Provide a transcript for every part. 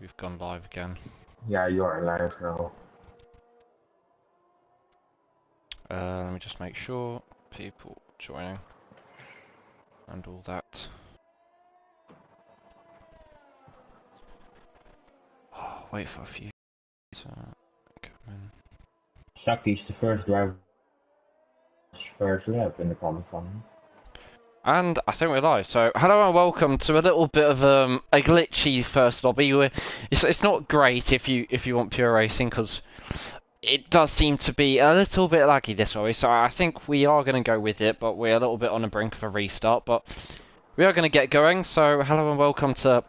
We've gone live again. Yeah, you are live now. Let me just make sure people joining and all that. Oh, wait for a few to come in. Saki's the first driver, first lap in the qualifying. And I think we're live. So hello and welcome to a little bit of a glitchy first lobby. It's not great if you want pure racing because it does seem to be a little bit laggy this way. So I think we are going to go with it, but we're a little bit on the brink of a restart. But we are going to get going. So hello and welcome to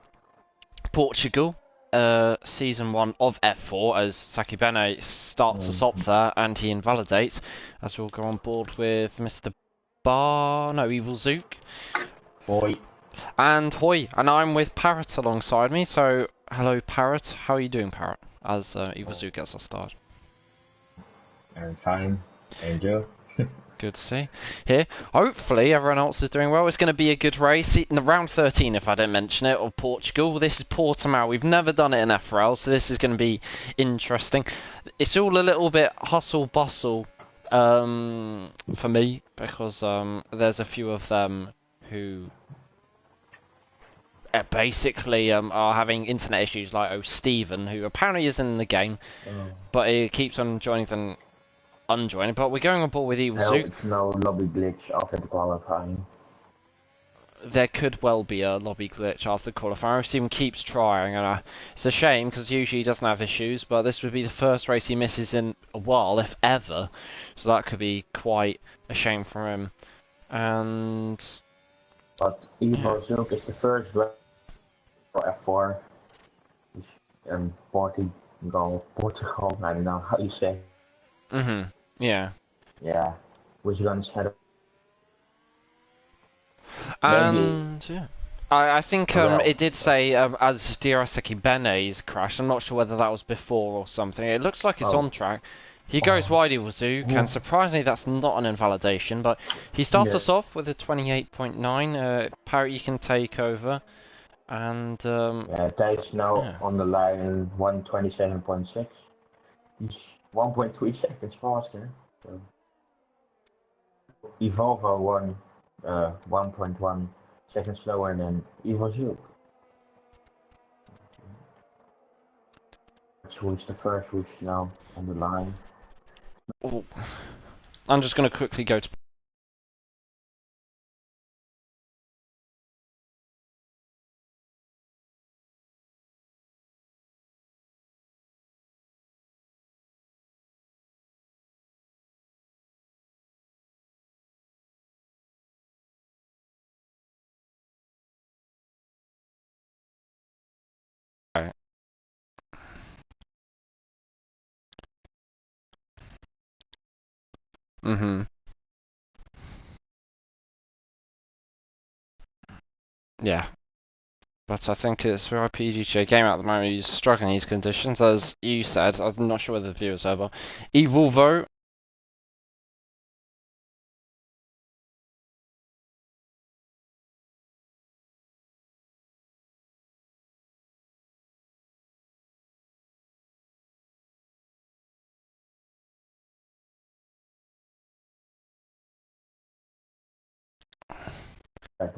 Portugal, season 1 of F4 as Saki Bene starts us off there and he invalidates as we'll go on board with Mr. Evil Zook. Hoi. And Hoi, and I'm with Parrot alongside me, so hello Parrot, how are you doing Parrot? As Evil Zook gets us started. I'm fine, and you? Good to see. Here, hopefully everyone else is doing well. It's going to be a good race. In the round 13, if I didn't mention it, of Portugal. This is Portimao. We've never done it in FRL, so this is going to be interesting. It's all a little bit hustle bustle for me because there's a few of them who basically are having internet issues, like Stephen, who apparently is in the game, but he keeps on joining them. Unjoined, but we're going on board with Evil Zook. No lobby glitch after the qualifying. There could well be a lobby glitch after qualifying. Stephen keeps trying, and it's a shame because usually he doesn't have issues, but this would be the first race he misses in a while, if ever. So that could be quite a shame for him. And But Evil Zook is the first driver for F4. Portugal, I don't know how you say. Yeah. Yeah, which gonna set up. And yeah. I think it did say as Saki Bene's crashed. I'm not sure whether that was before or something. It looks like it's on track. He goes wide, Evil Zook, and surprisingly that's not an invalidation, but he starts us off with a 28.9. Parrot, you can take over. And yeah, Thijs now on the line 127.6. He's 1.3 seconds faster. So. Evolvo won 1.1 seconds slower than Evil Zook. Who's the first who's now on the line? Oh. I'm just going to quickly go to... Yeah. But I think it's for our PGJ game at the moment. He's struggling in these conditions, as you said. I'm not sure whether the viewers ever. Evil vote.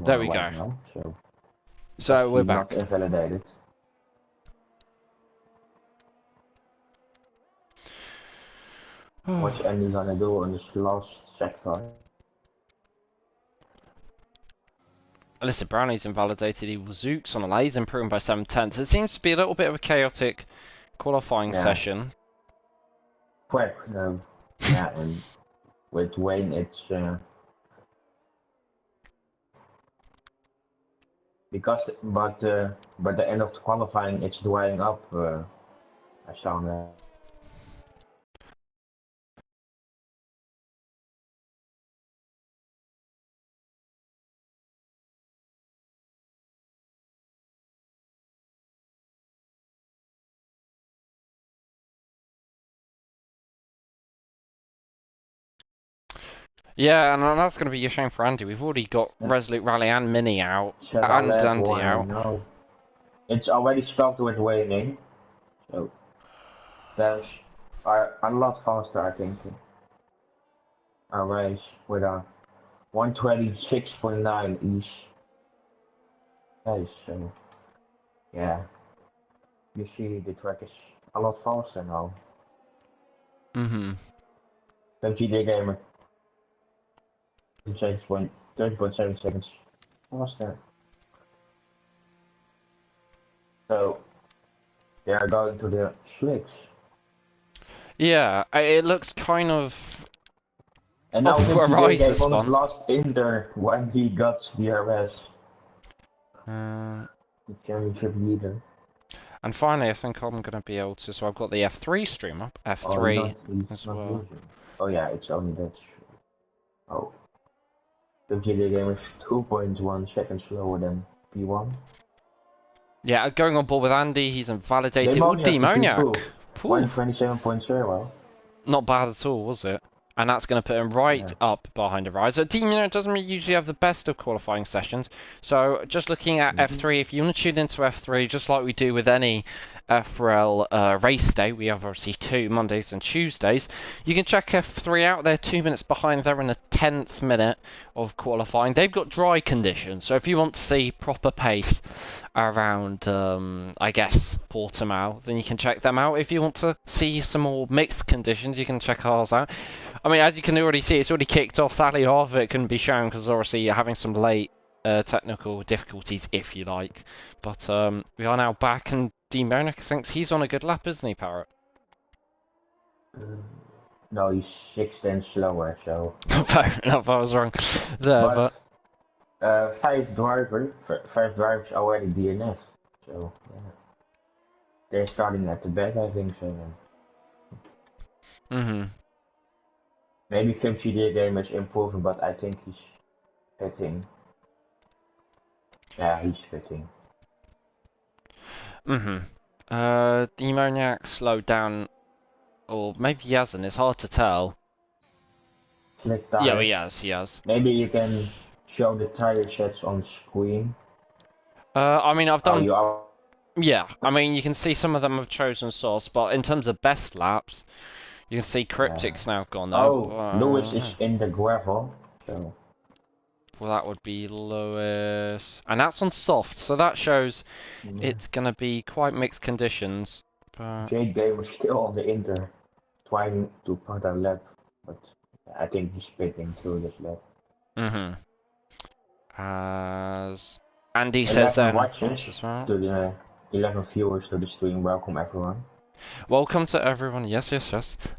There we go. Now, so we're back. Not invalidated. What's Andy gonna do on this last sector? Alyssa Brownie's invalidated. Evil Zook's on a lay. He's improving by 7/10. It seems to be a little bit of a chaotic qualifying session. Quick, yeah, and with Wayne it's because but the end of the qualifying it's drying up. I saw that. Yeah, and that's going to be a shame for Andy. We've already got Resolute Rally and Mini out, and Andy out. No. It's already stopped with waning, so that's a lot faster, I think. A race with a 126.9 each pace, so yeah, you see the track is a lot faster now. Mm-hmm. Don't you dig, gamer? 30.7 seconds faster. So they are going to the slicks. Yeah, it looks kind of And now a MTJ riser gave on his spun. last Inter when he got the RS. Uh, The championship leader. and finally, I think I'm gonna be able to. So I've got the F3 stream up, Oh, F3 he's as not well. losing. Oh yeah, it's only that. Oh. MTJ game is 2.1 seconds slower than P1. Yeah, going on board with Andy. He's invalidated. Oh, Demoniac is Demoniac. P2. Poof. 127.0. Not bad at all, was it? And that's going to put him right Yeah. up behind a riser. Demon doesn't usually have the best of qualifying sessions. So just looking at F3, if you want to tune into F3, just like we do with any FRL race day, we have obviously 2 Mondays and Tuesdays. You can check F3 out. They're 2 minutes behind. They're in the 10th minute of qualifying. They've got dry conditions. So if you want to see proper pace around, I guess, Portimao, then you can check them out. If you want to see some more mixed conditions, you can check ours out. I mean, as you can already see, it's already kicked off. Sadly, half of it couldn't be shown because obviously you're having some late technical difficulties, if you like. But we are now back, and Dean Mernick thinks he's on a good lap, isn't he, Parrot? No, he's 6 tenths slower, so. Fair enough, I was wrong there, but... 5 drivers already DNF, so yeah. They're starting at the back, I think so. Maybe 50 game is improving, but I think he's fitting. Yeah, he's fitting. Demoniac slowed down, or maybe he hasn't, it's hard to tell. Slick tires. Yeah, he has. Maybe you can show the tire sets on screen. I mean, I've done... Oh, you are... Yeah, I mean, you can see some of them have chosen source, but in terms of best laps, you can see Cryptic's now gone up. Oh, Lewis is in the gravel, so... Well, that would be Lewis. And that's on soft, so that shows it's going to be quite mixed conditions. But... Jake Game was still on the Inter, trying to put a lap, but I think he's spitting through this lap. As Andy says then... watches to the 11 viewers to the stream, welcome everyone. Welcome to everyone, yes.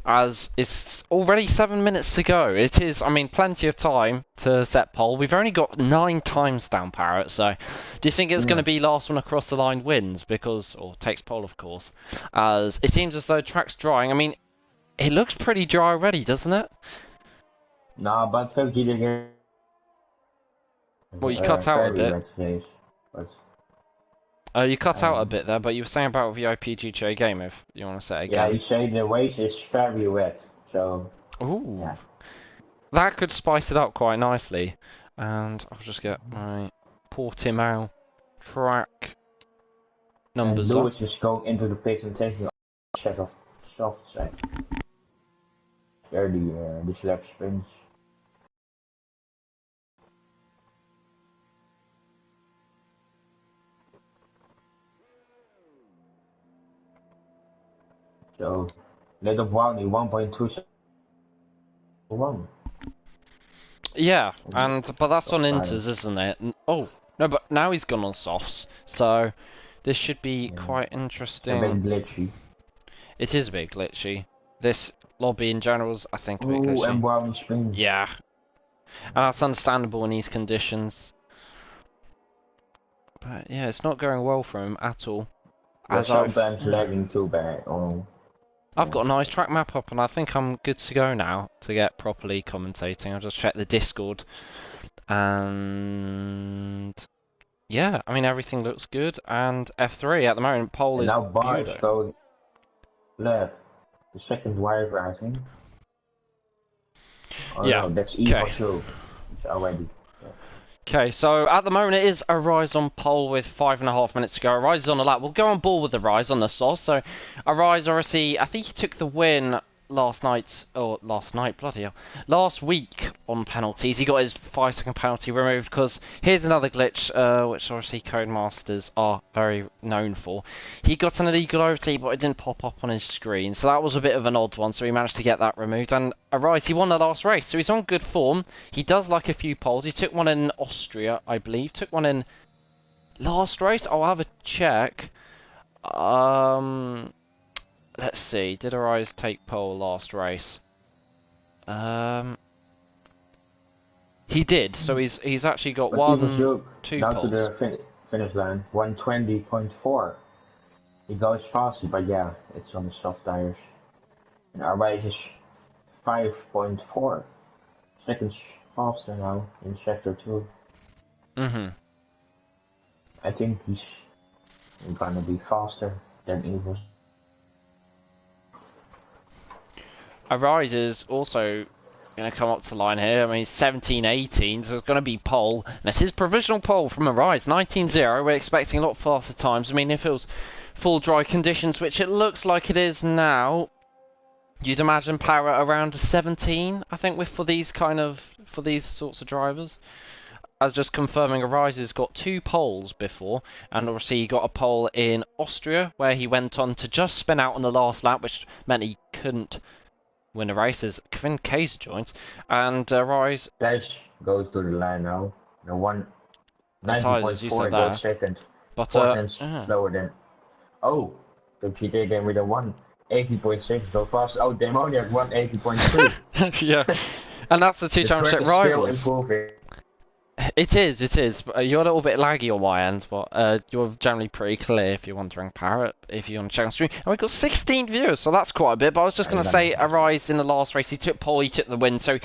As it's already 7 minutes to go. It is, I mean, plenty of time to set pole. We've only got 9 times down, Parrot, so do you think it's going to be last one across the line wins? Because, or takes pole, of course, as it seems as though track's drying. I mean, it looks pretty dry already, doesn't it? Nah, but 50 again. Well, you cut out a bit. You cut out a bit there, but you were saying about VIP GTA game, if you want to say it again. Yeah, you say the race is very wet, so... Ooh. Yeah. That could spice it up quite nicely. And I'll just get my Portimao track numbers and Lewis is going into the pits and taking a set of soft side. There the slap spins. So, little brownie 1.2 Yeah, but that's on inters, isn't it? Oh no, but now he's gone on softs, so this should be quite interesting. A bit glitchy. It is a bit glitchy. This lobby in general is, I think, a bit glitchy. And brownie spins. Yeah, and that's understandable in these conditions. But yeah, it's not going well for him at all. As sometimes lagging too bad. I've got a nice track map up, and I think I'm good to go now to get properly commentating. I'll just check the Discord, and yeah, I mean everything looks good. And F3 at the moment, pole is now Bar is beautiful. going left. The second driver, I think. Oh, yeah, no, that's E for sure. It's already. Okay, so at the moment it is Arise on pole with 5.5 minutes to go. Arise is on the lap. We'll go on ball with Arise on the sauce. So Arise, obviously, I think he took the win last night, bloody hell, last week on penalties. He got his 5-second penalty removed because here's another glitch, which obviously Codemasters are very known for. He got an illegal overtake, but it didn't pop up on his screen, so that was a bit of an odd one. So he managed to get that removed. And Arise, he won the last race, so he's on good form. He does like a few poles. He took one in Austria, I believe. Took one in last race. I'll have a check. Let's see. Did Arise take pole last race? He did. So he's actually got two down poles. to the finish line. 120.4. He goes faster, but yeah, it's on the soft tires. And our race is 5.4 seconds faster now in sector 2. I think he's gonna be faster than Evil. Arise is also going to come up to the line here. I mean, 17-18, so it's going to be pole. And it's his provisional pole from Arise, 19-0. We're expecting a lot faster times. I mean, if it was full dry conditions, which it looks like it is now, you'd imagine power around 17, I think, for these sorts of drivers. As just confirming, Arise has got 2 poles before, and obviously he got a pole in Austria, where he went on to just spin out on the last lap, which meant he couldn't win the race as Kevin Case joins, and Rise Dash goes to the line now. The 90.4 goes second. But slower than. Oh, the PT again with a 180.6 go fast. Oh, Demoniac 180.3. Yeah, and that's the 2 championship rivals. Still improving. It is. You're a little bit laggy on my end, but you're generally pretty clear if you're wondering, Parrot, if you're on the channel stream. And we've got 16 viewers, so that's quite a bit. But I was just going to say, Arise in the last race, he took pole, he took the win. So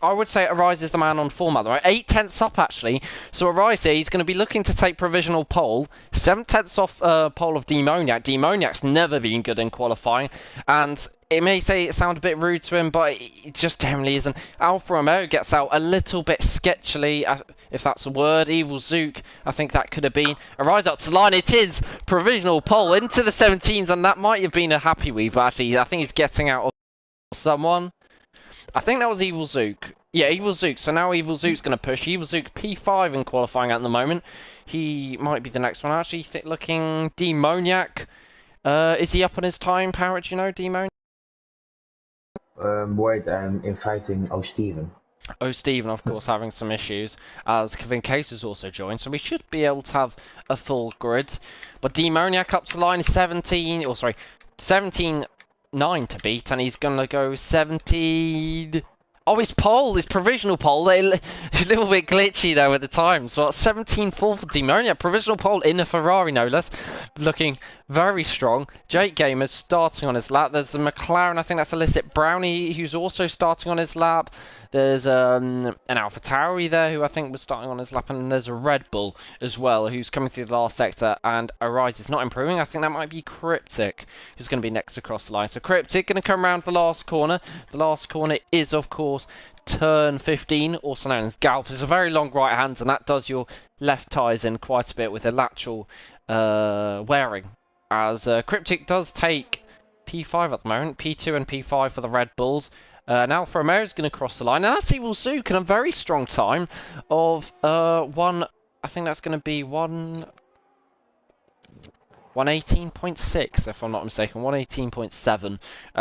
I would say Arise is the man on form at the moment. 8/10 up, actually. So Arise here, he's going to be looking to take provisional pole. 7/10 off pole of Demoniac. Demoniac's never been good in qualifying. And it may sound a bit rude to him, but it just generally isn't. Alfa Romeo gets out a little bit sketchily, if that's a word. Evil Zook, I think that could have been. Arise up to the line, it is provisional pole into the 17s, and that might have been a happy weave, but actually I think he's getting out of someone. I think that was Evil Zook. Yeah, Evil Zook. So now Evil Zook's going to push. Evil Zook P5 in qualifying at the moment. He might be the next one. Actually, looking Demoniac. Is he up on his time, Parrot? Do you know, Demoniac? Wait, I'm inviting Steven. Steven, of course, having some issues, as Kevin Case has also joined, so we should be able to have a full grid. But Demoniac up to the line is 17-9 to beat, and he's going to go 17... Oh, his pole, his provisional pole, a little bit glitchy there with the time. So 17-4 for Demoniac, provisional pole in a Ferrari, no less. Looking very strong. Jake Gamers starting on his lap. There's a McLaren, I think that's Illicit Brownie, who's also starting on his lap. There's an AlphaTauri there, who I think was starting on his lap, and there's a Red Bull as well, who's coming through the last sector, and Arise is not improving. I think that might be Cryptic, who's going to be next across the line. So Cryptic going to come around the last corner. The last corner is, of course, turn 15, also known as Galp. It's a very long right hand, and that does your left tyres in quite a bit with the lateral wearing. As Cryptic does take P5 at the moment, P2 and P5 for the Red Bulls. And Alfa Romeo is going to cross the line. Now that's Evil Zook in a very strong time of I think that's going to be 118.6, if I'm not mistaken, 118.7.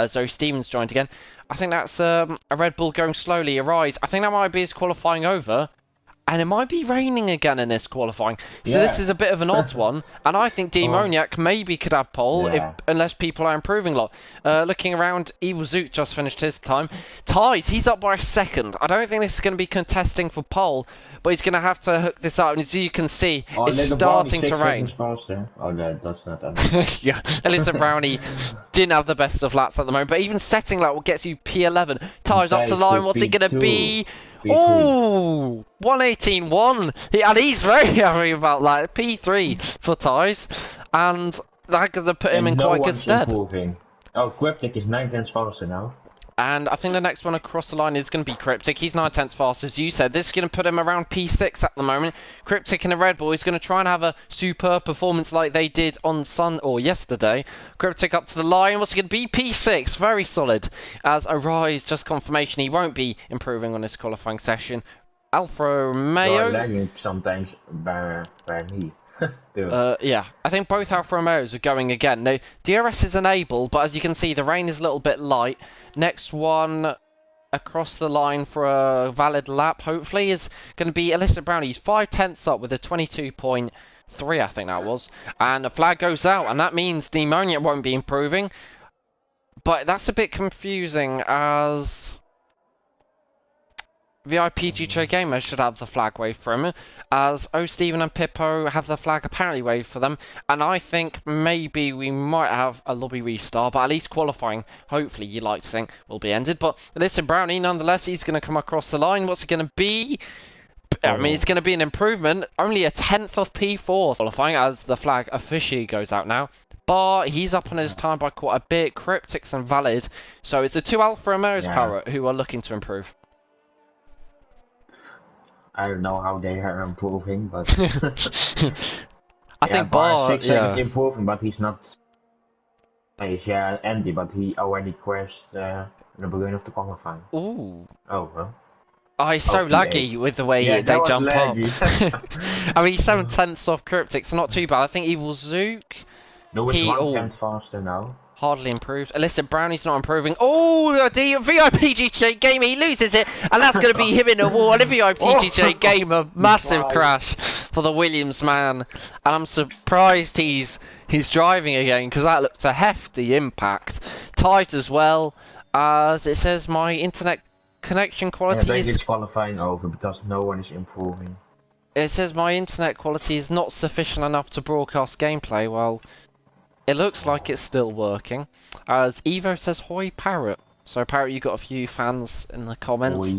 Zoe Stevens joined again. I think that's a Red Bull going slowly. Arise. I think that might be his qualifying over. And it might be raining again in this qualifying. So yeah. This is a bit of an odd one. And I think Demoniac maybe could have pole, unless people are improving a lot. Looking around, Evil Zook just finished his time. Ties, he's up by a second. I don't think this is going to be contesting for pole, but he's going to have to hook this up. And as you can see, it's starting to rain. Oh, no, that's not that. Yeah, Alyssa Brownie didn't have the best of laps at the moment. But even setting lap will get you P11. Ties up to line, what's it going to be? Oh, 118.1, and he's very happy about that. P3 for Ties, and that could have put him in quite good stead. Improving. Oh, Cryptic is 9 tenths faster now. And I think the next one across the line is going to be Cryptic. He's 9/10 fast, as you said. This is going to put him around P6 at the moment. Cryptic in the Red Bull is going to try and have a superb performance like they did on yesterday. Cryptic up to the line. What's he going to be? P6. Very solid. As Arise, just confirmation he won't be improving on this qualifying session. Alfa Romeo. You're lagging sometimes by me. Yeah, I think both Alfa Romeos are going again. Now, DRS is enabled, but as you can see, the rain is a little bit light. Next one across the line for a valid lap, hopefully, is going to be Alyssa Brown. He's 5/10 up with a 22.3, I think that was. And the flag goes out, and that means Demonia won't be improving. But that's a bit confusing, as VIP GJ Gamer should have the flag waved for him, as O Steven and Pippo have the flag apparently waved for them, and I think maybe we might have a lobby restart, but at least qualifying, hopefully you like to think, will be ended. But listen, Brownie, nonetheless, he's going to come across the line. What's it going to be? I mean, it's going to be an improvement, only a 10th of P4 qualifying, as the flag officially goes out now. But he's up on his time by quite a bit. Cryptic's and Valid, so it's the two Alfa Romeos, Parrot, who are looking to improve. I don't know how they are improving, but I think Bar is improving, but he's not. He's Andy, but he already crashed in the beginning of the qualifying. Ooh. Oh well. Oh, he's so laggy with the way they jump up. I mean, he's 7/10 off Cryptic, so not too bad. I think Evil Zook. No, it's 1/10 faster now. Hardly improved. Alyssa Brownie's not improving. Oh, the VIP GJ Gamer, he loses it, and that's going to be him in a wall. And the VIP GJ Gamer, massive crash for the Williams man. And I'm surprised he's driving again, because that looked a hefty impact. Tight as well, as it says my internet connection quality is... it's qualifying over because no one is improving. It says my internet quality is not sufficient enough to broadcast gameplay. Well, it looks like it's still working. As Evo says, "Hoi Parrot." So Parrot, you got a few fans in the comments.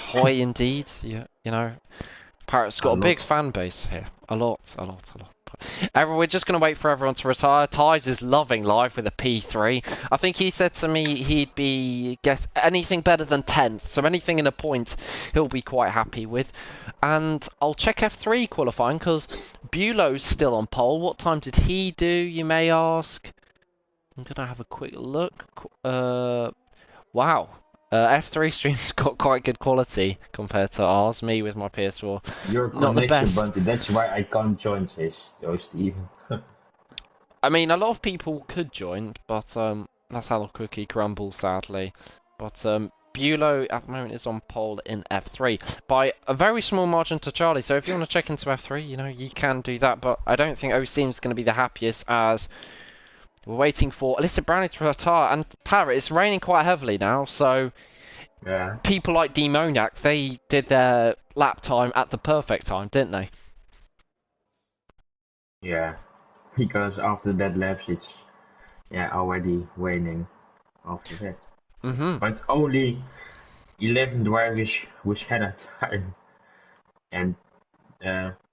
Hoi indeed. You know, Parrot's got a big fan base here. A lot. We're just going to wait for everyone to retire. Tides is loving life with a P3. I think he said to me he'd get anything better than 10th. So anything in a point he'll be quite happy with. And I'll check F3 qualifying, because Bulow's still on pole. What time did he do, you may ask? I'm going to have a quick look. Wow. F3 streams got quite good quality compared to ours. Me with my PS4, You're not the best. Bunty. That's why I can't join this, Steven. I mean, a lot of people could join, but that's how the cookie crumbles, sadly. But Bulow at the moment is on pole in F3 by a very small margin to Charlie. So if you want to check into F3, you know, you can do that. But I don't think OC's going to be the happiest, as we're waiting for Alyssa Brownie to retire. And Parrot, it's raining quite heavily now, so people like Demoniac, they did their lap time at the perfect time, didn't they? Yeah, because after that laps it's already raining after that. But only 11 drivers which had a time, and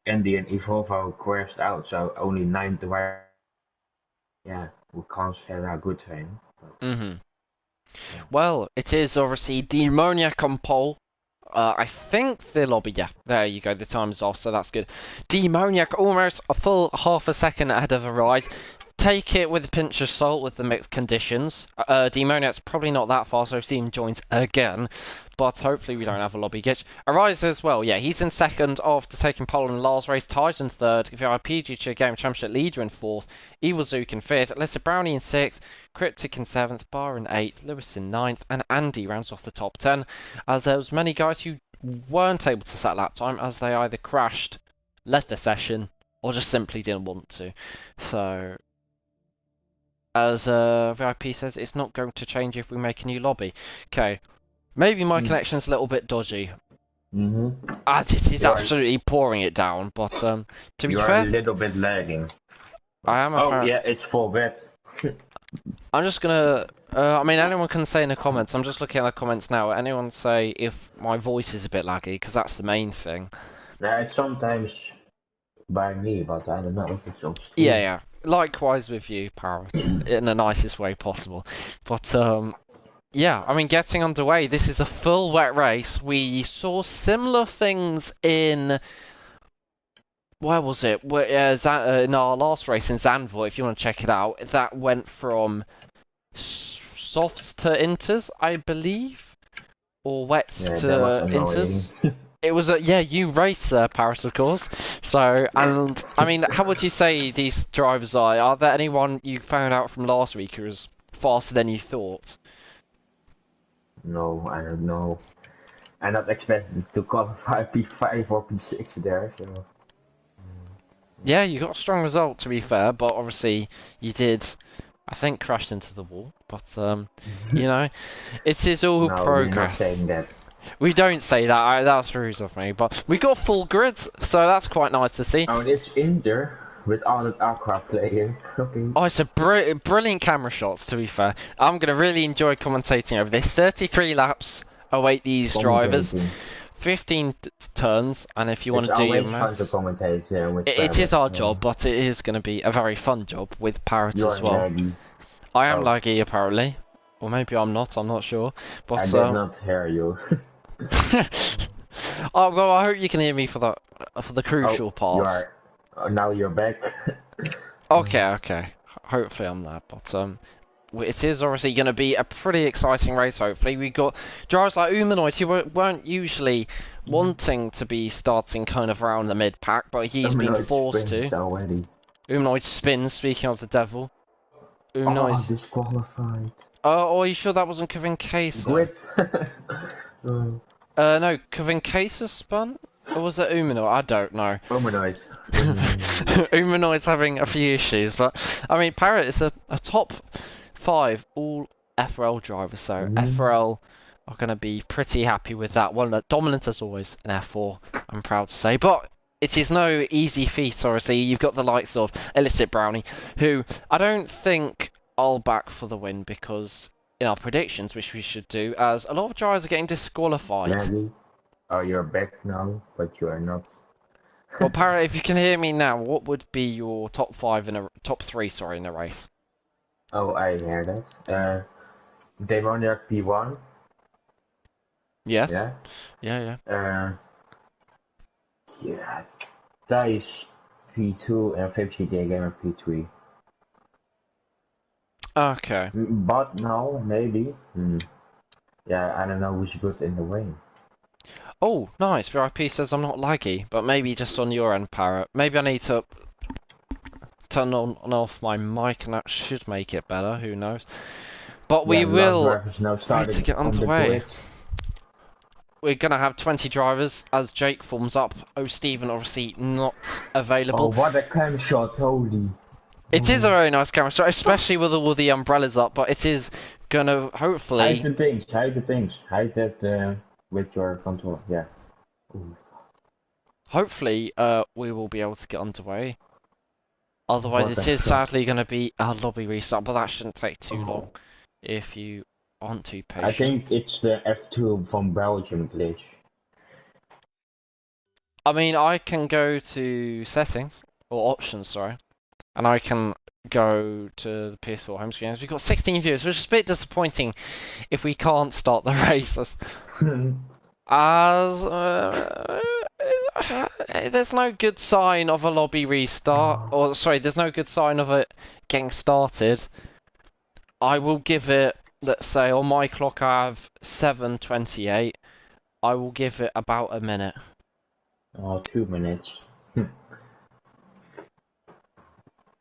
Andy and Evolvo crashed out, so only 9 drivers. Yeah, we can't have a good time. Well, it is obviously Demoniac on pole. I think the lobby, there you go, the time's off, so that's good. Demoniac almost a full half a second ahead of Arise. Take it with a pinch of salt with the mixed conditions. Demoniac's probably not that far, so Steam joins again. But hopefully we don't have a lobby glitch. Arise as well, he's in second after taking pole in the last race. Tides in third. VIP GT Game Championship leader in fourth. Evil Zook in fifth. Alyssa Brownie in sixth. Cryptic in seventh. Bar in eighth. Lewis in ninth. And Andy rounds off the top 10. As there was many guys who weren't able to set lap time, as they either crashed, left the session, or just simply didn't want to. So, as VIP says, it's not going to change if we make a new lobby. Okay. Maybe my connection's a little bit dodgy. As it is absolutely pouring it down, but to be fair... You're a little bit lagging. I am apparently... Oh yeah, it's for wet. I'm just gonna... I mean, anyone can say in the comments, I'm just looking at the comments now, anyone say if my voice is a bit laggy, because that's the main thing. Yeah, it's sometimes by me, but I don't know if it's on Steam. Yeah. Likewise with you, Parrot, in the nicest way possible. But, yeah, I mean, getting underway, this is a full wet race. We saw similar things in, where was it? In our last race in Zandvoort, if you want to check it out, that went from softs to inters, I believe, or wets Yeah, that was to annoying. inters. It was yeah, you raced there, Paris, of course. So, and I mean, how would you say these drivers are? Are there anyone you found out from last week who was faster than you thought? No, I don't know. I'm not expected to qualify P5 or P6 there, so. Yeah, you got a strong result to be fair, but obviously you did, I think, crashed into the wall. But you know, it is all No, we're not progress. saying that. We don't say that. That's rude of me. But we got full grids, so that's quite nice to see. Oh, it's Inter with all that Aqua playing. Okay. Oh, it's a brilliant camera shots. To be fair, I'm gonna really enjoy commentating over this. 33 laps await these drivers. Commentating. 15 turns, and if you want to It's do your always fun to maths, commentate with it is Parrot, our job, but it is going to be a very fun job with Parrot You're as well. laggy. I am Oh. laggy apparently, or maybe I'm not. I'm not sure. But I did not hear you. oh well, I hope you can hear me for the crucial parts. Now you're back. Okay. Hopefully I'm there, but it is obviously going to be a pretty exciting race. Hopefully we got drivers like Humanoid who weren't usually wanting to be starting kind of around the mid pack, but he's been forced to. Already. Humanoid spins. Speaking of the devil, Humanoid. Oh, disqualified. Oh, are you sure that wasn't Kevin Case? Quit. No, Kevin Case spun, or was it Humanoid? I don't know. Humanoid. Humanoid's having a few issues, but I mean, Parrot is a top 5 all FRL drivers, so FRL are going to be pretty happy with that one. Dominant as always in F4, I'm proud to say, but it is no easy feat. Obviously, you've got the likes of Illicit Brownie, who I don't think I'll back for the win because in our predictions, which we should do, as a lot of drivers are getting disqualified. Maggie? Oh, you're back now, but you are not. Well, Parrot, if you can hear me now, what would be your top 3, sorry, in a race? Oh, I hear that. Demoniac P1. Yes. Yeah. Yeah. Yeah. Thijs P2 and VPG Gamer P3. Okay. But now, maybe. Yeah, I don't know who's good in the wing. Oh, nice. VIP says I'm not laggy, but maybe just on your end, Parrot. Maybe I need to turn on and off my mic, and that should make it better. Who knows? But we will try to get underway. We're gonna have 20 drivers as Jake forms up. Oh, Stephen obviously not available. Oh, what a cam shot! Holy. It is a very nice camera shot, especially with all the umbrellas up. But it is gonna hopefully. Hide the things. Hide that with your control. Yeah. Ooh. Hopefully, we will be able to get underway. Otherwise, it is sadly going to be a lobby restart, but that shouldn't take too long if you aren't too patient. I think it's the F2 from Belgium glitch. I mean, I can go to settings, or options, sorry, and I can go to the PS4 home screen. We've got 16 viewers, which is a bit disappointing if we can't start the races. There's no good sign of a lobby restart, or sorry, there's no good sign of it getting started. I will give it, let's say on my clock I have 7:28. I will give it about a minute. Oh, 2 minutes.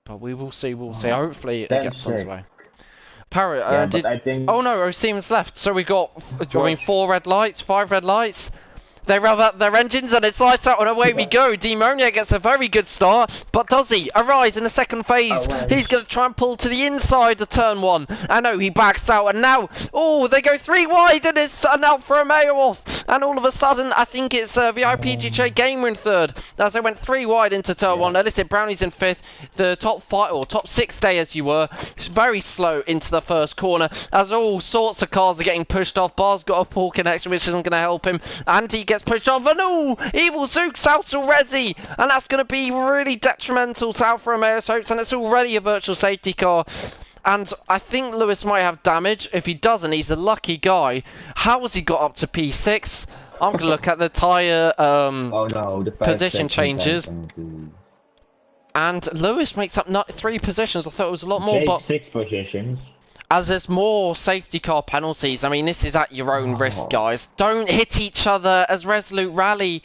But we will see, Hopefully it gets underway. Parrot, but I think... Oh no, Osimhen's left. So we got, 4 red lights, 5 red lights. They rev up their engines and it's lights out and away we go. Demoniac gets a very good start, but does he arise in the second phase? He's going to try and pull to the inside of turn 1. I know he backs out and now, they go 3 wide and it's an Alfa Romeo off. And all of a sudden, I think it's VIP GJ Gamer in 3rd. As they went 3 wide into turn 1. Illicit Brownie's in 5th. The top 5 or top 6 stay as you were. Very slow into the first corner as all sorts of cars are getting pushed off. Bar's got a poor connection which isn't going to help him. And he gets pushed off and Evil Zook's out already. And that's going to be really detrimental to Alfa Romeo's hopes. And it's already a virtual safety car. And I think Lewis might have damage. If he doesn't, he's a lucky guy. How has he got up to P6? I'm going to look at the tyre Oh no, the position changes. And Lewis makes up 3 positions. I thought it was a lot more, but 6 positions. as there's more safety car penalties, I mean, this is at your own risk, guys. Don't hit each other as Resolute Rally.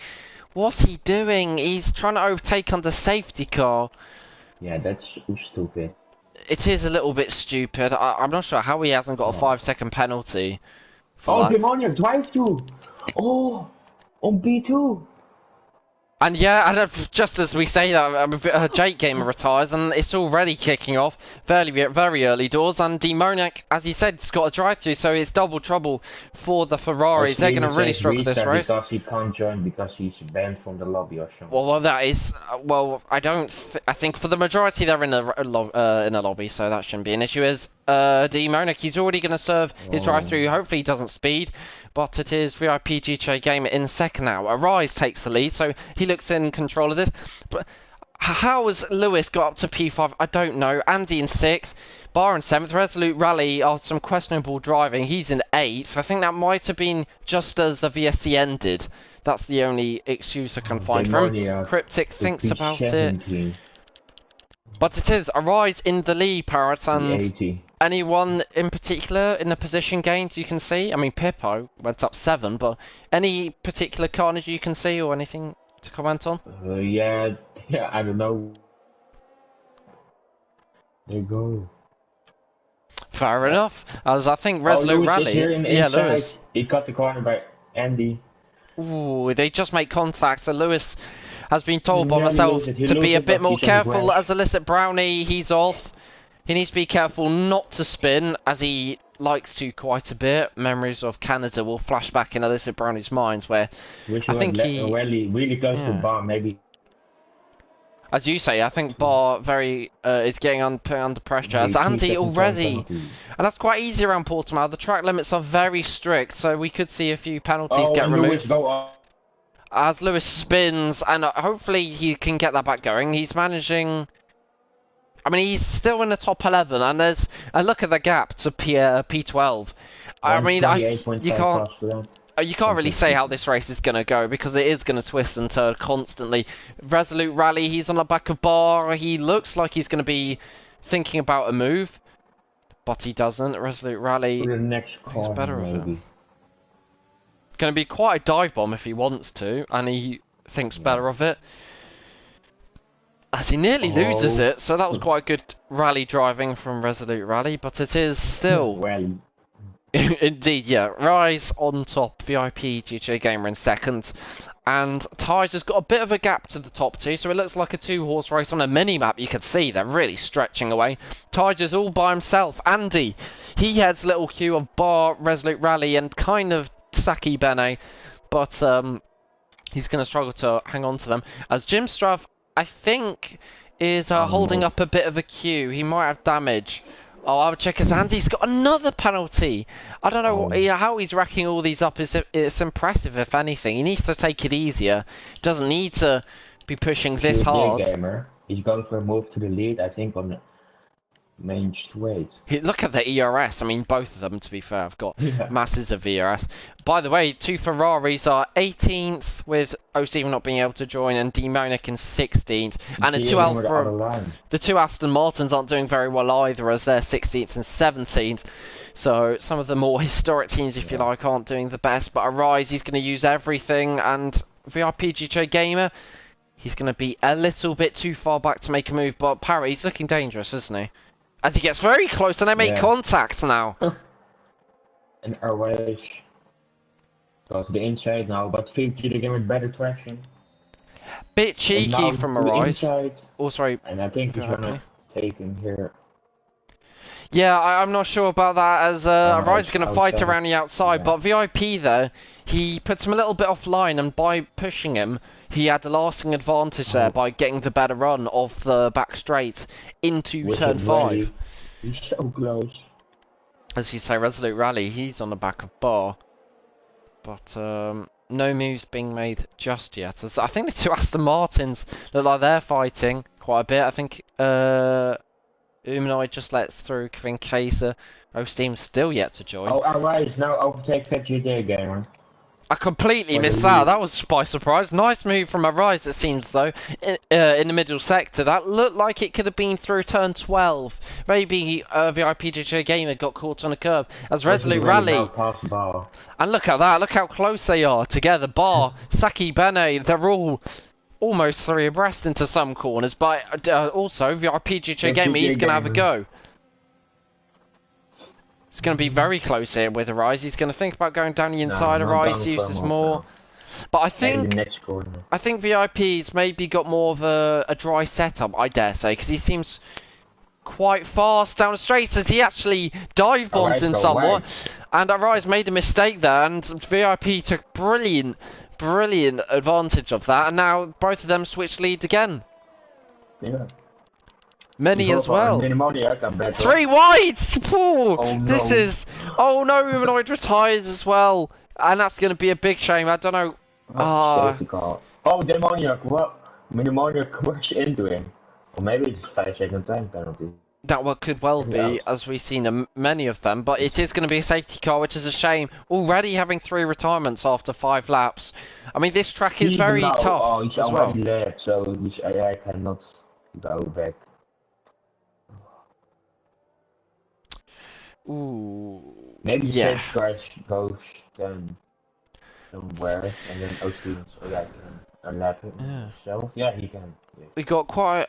What's he doing? He's trying to overtake under safety car. Yeah, that's stupid. It is a little bit stupid. I'm not sure how he hasn't got a 5-second penalty. Oh, Demoniac, drive to! Oh, on B2! And yeah, and just as we say that, Jake Gamer retires, and it's already kicking off very early doors. And Demoniac, as you said, has got a drive-through, so it's double trouble for the Ferraris. They're going to really struggle this race. Because he can't join because he's banned from the lobby or something. Well, that is I don't. I think for the majority they're in a lobby, so that shouldn't be an issue. As Demoniac, he's already going to serve his drive-through. Hopefully, he doesn't speed. But it is VIP GTA Gamer in second now. Arise takes the lead, so he looks in control of this. But how has Lewis got up to P5? I don't know. Andy in 6th. Bar in 7th. Resolute Rally are some questionable driving. He's in 8th. I think that might have been just as the VSC ended. That's the only excuse I can find for him. Cryptic thinks about it. But it is Arise in the lead, Parrot, and anyone in particular in the position gains you can see? I mean, Pippo went up 7, but any particular carnage you can see or anything to comment on? Yeah, I don't know. There you go. Fair enough. As I think Resolute Rally, Lewis. He cut the corner by Andy. Ooh, they just make contact. So Lewis has been told by myself to be a bit more careful. As Illicit Brownie, he's off. He needs to be careful not to spin, as he likes to quite a bit. Memories of Canada will flash back in Illicit Brownie's minds, where I think he really close to Bar, maybe. As you say, I think Bar is getting put under pressure. As Andy already, and that's quite easy around Portimao. The track limits are very strict, so we could see a few penalties get removed. As Lewis spins, and hopefully he can get that back going. He's managing. I mean, he's still in the top 11, and there's a look at the gap to P12. I mean, you can't really say how this race is going to go, because it is going to twist and turn constantly. Resolute Rally, he's on the back of Bar. He looks like he's going to be thinking about a move, but he doesn't. Resolute Rally thinks better of it. Going to be quite a dive bomb if he wants to, and he thinks better of it. As he nearly loses it, so that was quite good rally driving from Resolute Rally, but it is still... Indeed, yeah. Rise on top, VIP GTA Gamer in second, and Ty's has got a bit of a gap to the top 2, so it looks like a 2-horse race on a mini-map. You can see they're really stretching away. Ty's all by himself. Andy, he heads little queue of Bar, Resolute Rally, and kind of Saki Bene, but he's going to struggle to hang on to them. As Jim Straff, I think, is holding up a bit of a queue. He might have damage. Oh, I'll check his Andy's got another penalty. I don't know how he's racking all these up. It's impressive, if anything. He needs to take it easier. Doesn't need to be pushing this hard. Gamer. He's going for a move to the lead, I think, on main straight. Look at the ERS. I mean, both of them, to be fair, have got masses of ERS. By the way, 2 Ferraris are 18th, with O'Steven not being able to join, and Demonic in 16th. And the 2 Aston Martins aren't doing very well either, as they're 16th and 17th. So some of the more historic teams, if you like, aren't doing the best. But Arise, he's going to use everything, and VIP GTA Gamer, he's going to be a little bit too far back to make a move. But Parry, he's looking dangerous, isn't he? As he gets very close, and they make contact now. And Arise goes to the inside now, but featured again with better traction. Bit cheeky from Arise. Oh, sorry. And I think he's gonna take him here. Yeah, I'm not sure about that, as Arise is going to fight around the outside, but VIP there, he puts him a little bit offline, and by pushing him, he had a lasting advantage there by getting the better run of the back straight into turn 5. He's so close. As you say, Resolute Rally, he's on the back of Bar. But no moves being made just yet. As I think the 2 Aston Martins look like they're fighting quite a bit. I think Uminoid just lets through Kvinkasa. Steam's still yet to join. Oh, Arise now overtake Vegeta Gamer. I completely For the missed that. lead. That was by surprise. Nice move from Arise, it seems, though, in the middle sector. That looked like it could have been through turn 12. Maybe VIP DJ Gamer got caught on a curb. As Was it Resolute really now Rally. pass the ball? And look at that. Look how close they are together. Bar, Saki, Bene, they're all almost three abreast into some corners. But also, VIP DJ Gamer, he's going to have a go. It's going to be very close here with Arise. He's going to think about going down the inside. Arise uses more. But I think VIP's maybe got more of a dry setup, I dare say, because he seems quite fast down the straights as he actually dive bombs him somewhat. And Arise made a mistake there, and VIP took brilliant advantage of that. And now both of them switch lead again. Yeah. Many as well. 3 wides! Oh, This is... Oh no, Humanoid retires as well. And that's going to be a big shame. I don't know. Oh, Demoniac, what? Demoniac crashed into him. Or maybe it's a 5-second time penalty. That could well be, as we've seen many of them. But it is going to be a safety car, which is a shame. Already having 3 retirements after 5 laps. I mean, this track is very tough. Oh, he's already left, so his AI cannot go back. Ooh. Maybe the car goes somewhere, and then O'Stevens can lap himself. Yeah, he can. Yeah. We got quite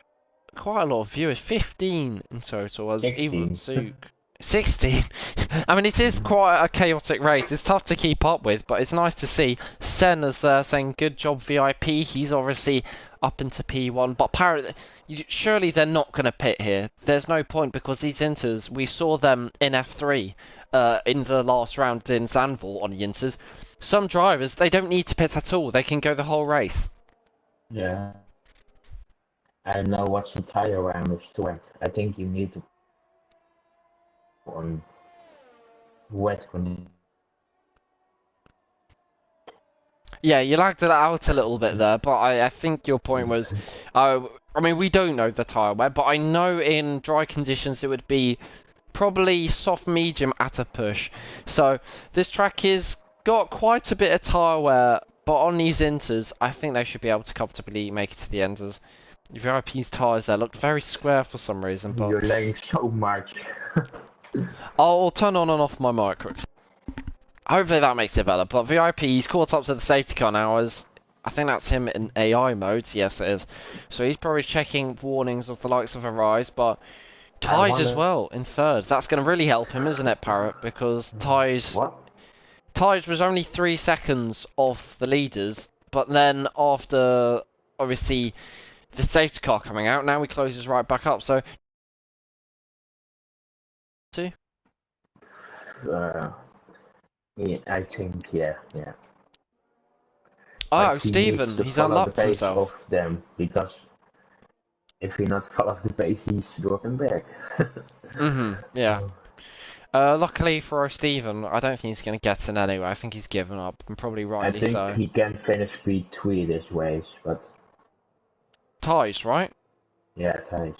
a lot of viewers. 15 in total, as 16. even Zook. 16. I mean, it is quite a chaotic race. It's tough to keep up with, but it's nice to see. Sen is there saying, "Good job, VIP." He's obviously up into P1, but surely they're not going to pit here. There's no point, because these Inters, we saw them in F3 in the last round in Zandvoort on the Inters. Some drivers, they don't need to pit at all. They can go the whole race. Yeah. I don't know what's the tire around this track. I think you need to on wet conditions. Yeah, you lagged it out a little bit there, but I think your point was, I mean, we don't know the tyre wear, but I know in dry conditions it would be probably soft medium at a push. So this track has got quite a bit of tyre wear, but on these Inters, I think they should be able to comfortably make it to the Enders. VIP's tyres there looked very square for some reason, but... You're lagging so much. I'll turn on and off my mic quickly. Hopefully that makes it better, but VIP, he's caught up to the safety car now, as I think that's him in AI modes. Yes, it is. So he's probably checking warnings of the likes of Arise, but Tige as well in third. That's going to really help him, isn't it, Parrot? Because Tige was only 3 seconds off the leaders, but then after, obviously, the safety car coming out, now he closes right back up, so... Yeah, I think, yeah. Oh, Stephen, he's unlocked himself. Of them, because if he not follow the pace, he's dropping back. Yeah. Luckily for Stephen, I don't think he's going to get in anyway. I think he's given up, and probably rightly so. I think he can finish P3 this race, but... Ties, right? Yeah, ties.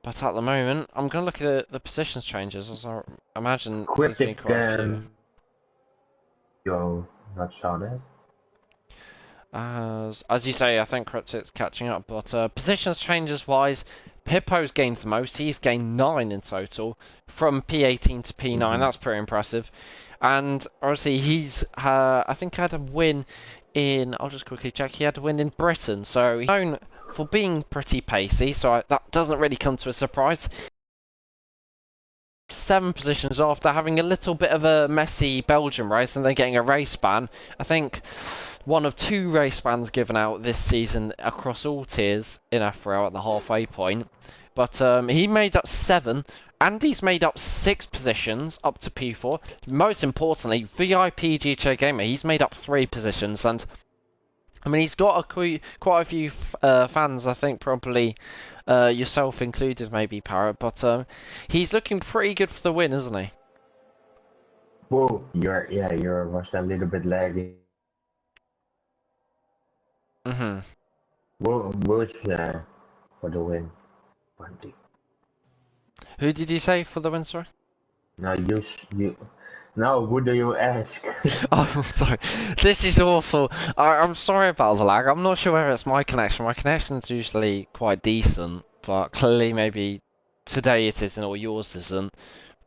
But at the moment, I'm going to look at the positions changes, as I imagine there's been quite a few. You're not sure that? As you say, I think Cryptic's catching up, but positions changes wise, Hippo's gained the most. He's gained 9 in total, from P18 to P9. That's pretty impressive. And obviously he's, I think, had a win in, I'll just quickly check, he had a win in Britain, so he's known for being pretty pacey, so that doesn't really come to a surprise. 7 positions after having a little bit of a messy Belgium race and then getting a race ban. I think one of 2 race bans given out this season across all tiers in FRL at the halfway point. But he made up 7, and he's made up 6 positions up to P4. Most importantly, VIP GTA Gamer, he's made up 3 positions, and I mean, he's got quite a few fans, I think probably yourself included, maybe, Parrot, but he's looking pretty good for the win, isn't he? Whoa, you're was a little bit laggy. Whoa, for the win. 20. Who did you say for the win, sorry? No, you. No, who do you ask? Oh, I'm sorry. This is awful. I'm sorry about the lag. I'm not sure whether it's my connection. My connection's usually quite decent, but clearly maybe today it isn't or yours isn't.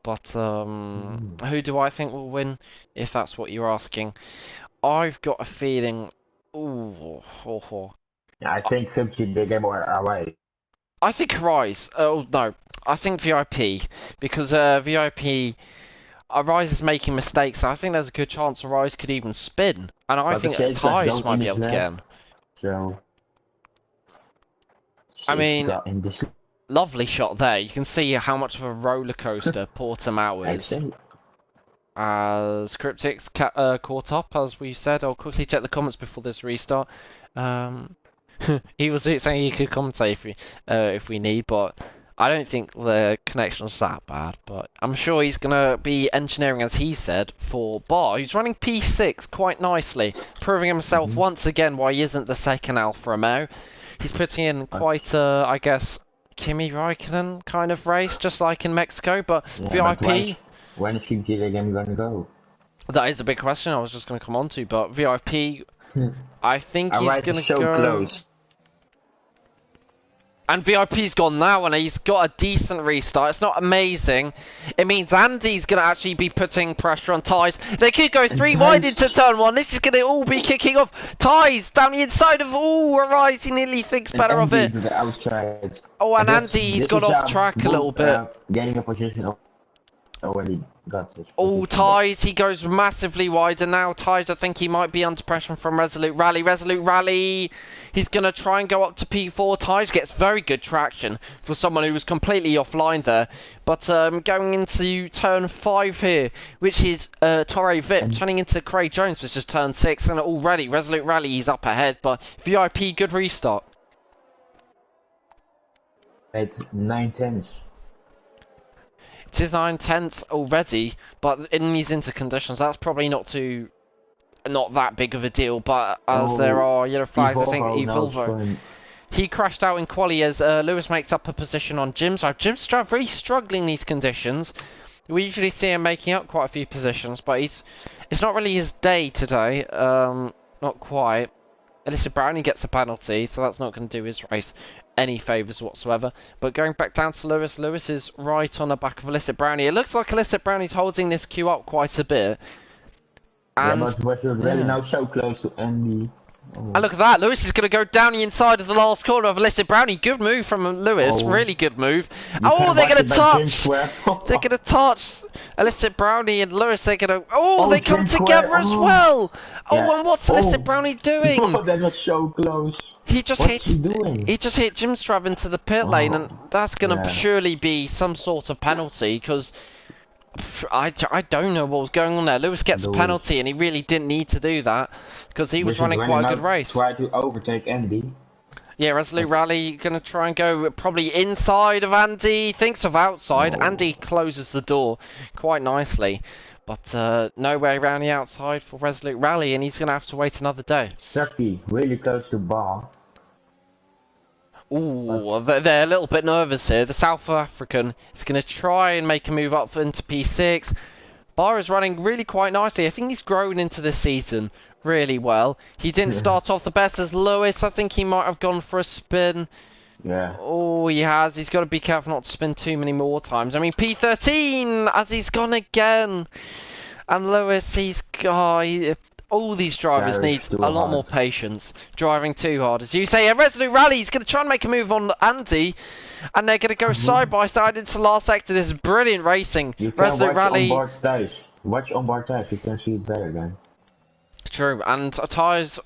But who do I think will win? If that's what you're asking, I've got a feeling. Ooh, Yeah, I think 50 they game are away. I think Rise. Oh no, I think VIP because VIP. Rise is making mistakes. I think there's a good chance Rise could even spin, and I But the think safety cars Ties don't might in be this able to get lap, in. so I safety mean, car in this. lovely shot there. You can see how much of a roller coaster Portimao I is. say. As Cryptic's caught up, as we said, I'll quickly check the comments before this restart. He was saying he could commentate if we need, but I don't think the connection's that bad. But I'm sure he's gonna be engineering, as he said, for Bar. He's running P6 quite nicely, proving himself once again why he isn't the second Alfa Romeo. He's putting in quite I guess, Kimi Raikkonen kind of race, just like in Mexico, but Yeah, VIP. when is 50 the game gonna go? That is a big question I was just going to come on to, but VIP, I think he's Alright, going to so go... close. And VIP's gone now, and he's got a decent restart. It's not amazing. It means Andy's going to actually be putting pressure on Ties. They could go 3 wide into turn 1. This is going to all be kicking off. Ties down the inside of... Ooh, Arise, he nearly thinks better of it. To the outside. Oh, and Andy, he's got off track a little bit. Getting a position already got this. Oh, Ties, he goes massively wide, and now Ties, I think he might be under pressure from Resolute Rally. Resolute Rally, he's going to try and go up to P4. Ties gets very good traction for someone who was completely offline there. But going into turn 5 here, which is Torre Vip, turning into Craig Jones, which is turn 6, and already Resolute Rally, he's up ahead. But VIP, good restart. It's 9/10. It is 9/10 already, but in these interconditions, that's probably not that big of a deal. But as there are yellow flags, I think Evolvo. He crashed out in quali as Lewis makes up a position on Jim's drive. Jim's drive really struggling in these conditions. We usually see him making up quite a few positions, but it's not really his day today. Not quite. Alyssa Brownie gets a penalty, so that's not going to do his race any favours whatsoever. But going back down to Lewis, Lewis is right on the back of Illicit Brownie. It looks like Illicit Brownie's holding this queue up quite a bit. And yeah, but you're really now so close to Andy. And look at that, Lewis is going to go down the inside of the last corner of Illicit Brownie. Good move from Lewis, really good move. Oh, they're going to touch! They're going to touch Illicit Brownie and Lewis. They're going to... Oh, they come together as well! Oh, and what's Illicit Brownie doing? Oh, that was so close. He just hit Jim Strav into the pit lane, and that's going to surely be some sort of penalty, because I don't know what was going on there. Lewis gets a penalty, and he really didn't need to do that, because he was running quite a good race. Try to overtake Andy. Yeah, Resolute Rally going to try and go probably inside of Andy, thinks of outside. Andy closes the door quite nicely. But no way around the outside for Resolute Rally, and he's going to have to wait another day. Saki, really close to Bar. Ooh, they're a little bit nervous here. The South African is going to try and make a move up into P6. Bar is running really quite nicely. I think he's grown into this season really well. He didn't start off the best as Lewis. I think he might have gone for a spin. Yeah. Oh, he has. He's got to be careful not to spin too many more times. I mean, P13, as he's gone again. And Lewis, all these drivers need a lot more patience. Driving too hard, as you say. A Resolute Rally, he's going to try and make a move on Andy. And they're going to go side by side into the last sector. This is brilliant racing. Resolute Rally. Watch on board tires, you can see it better then. True, and Tyres,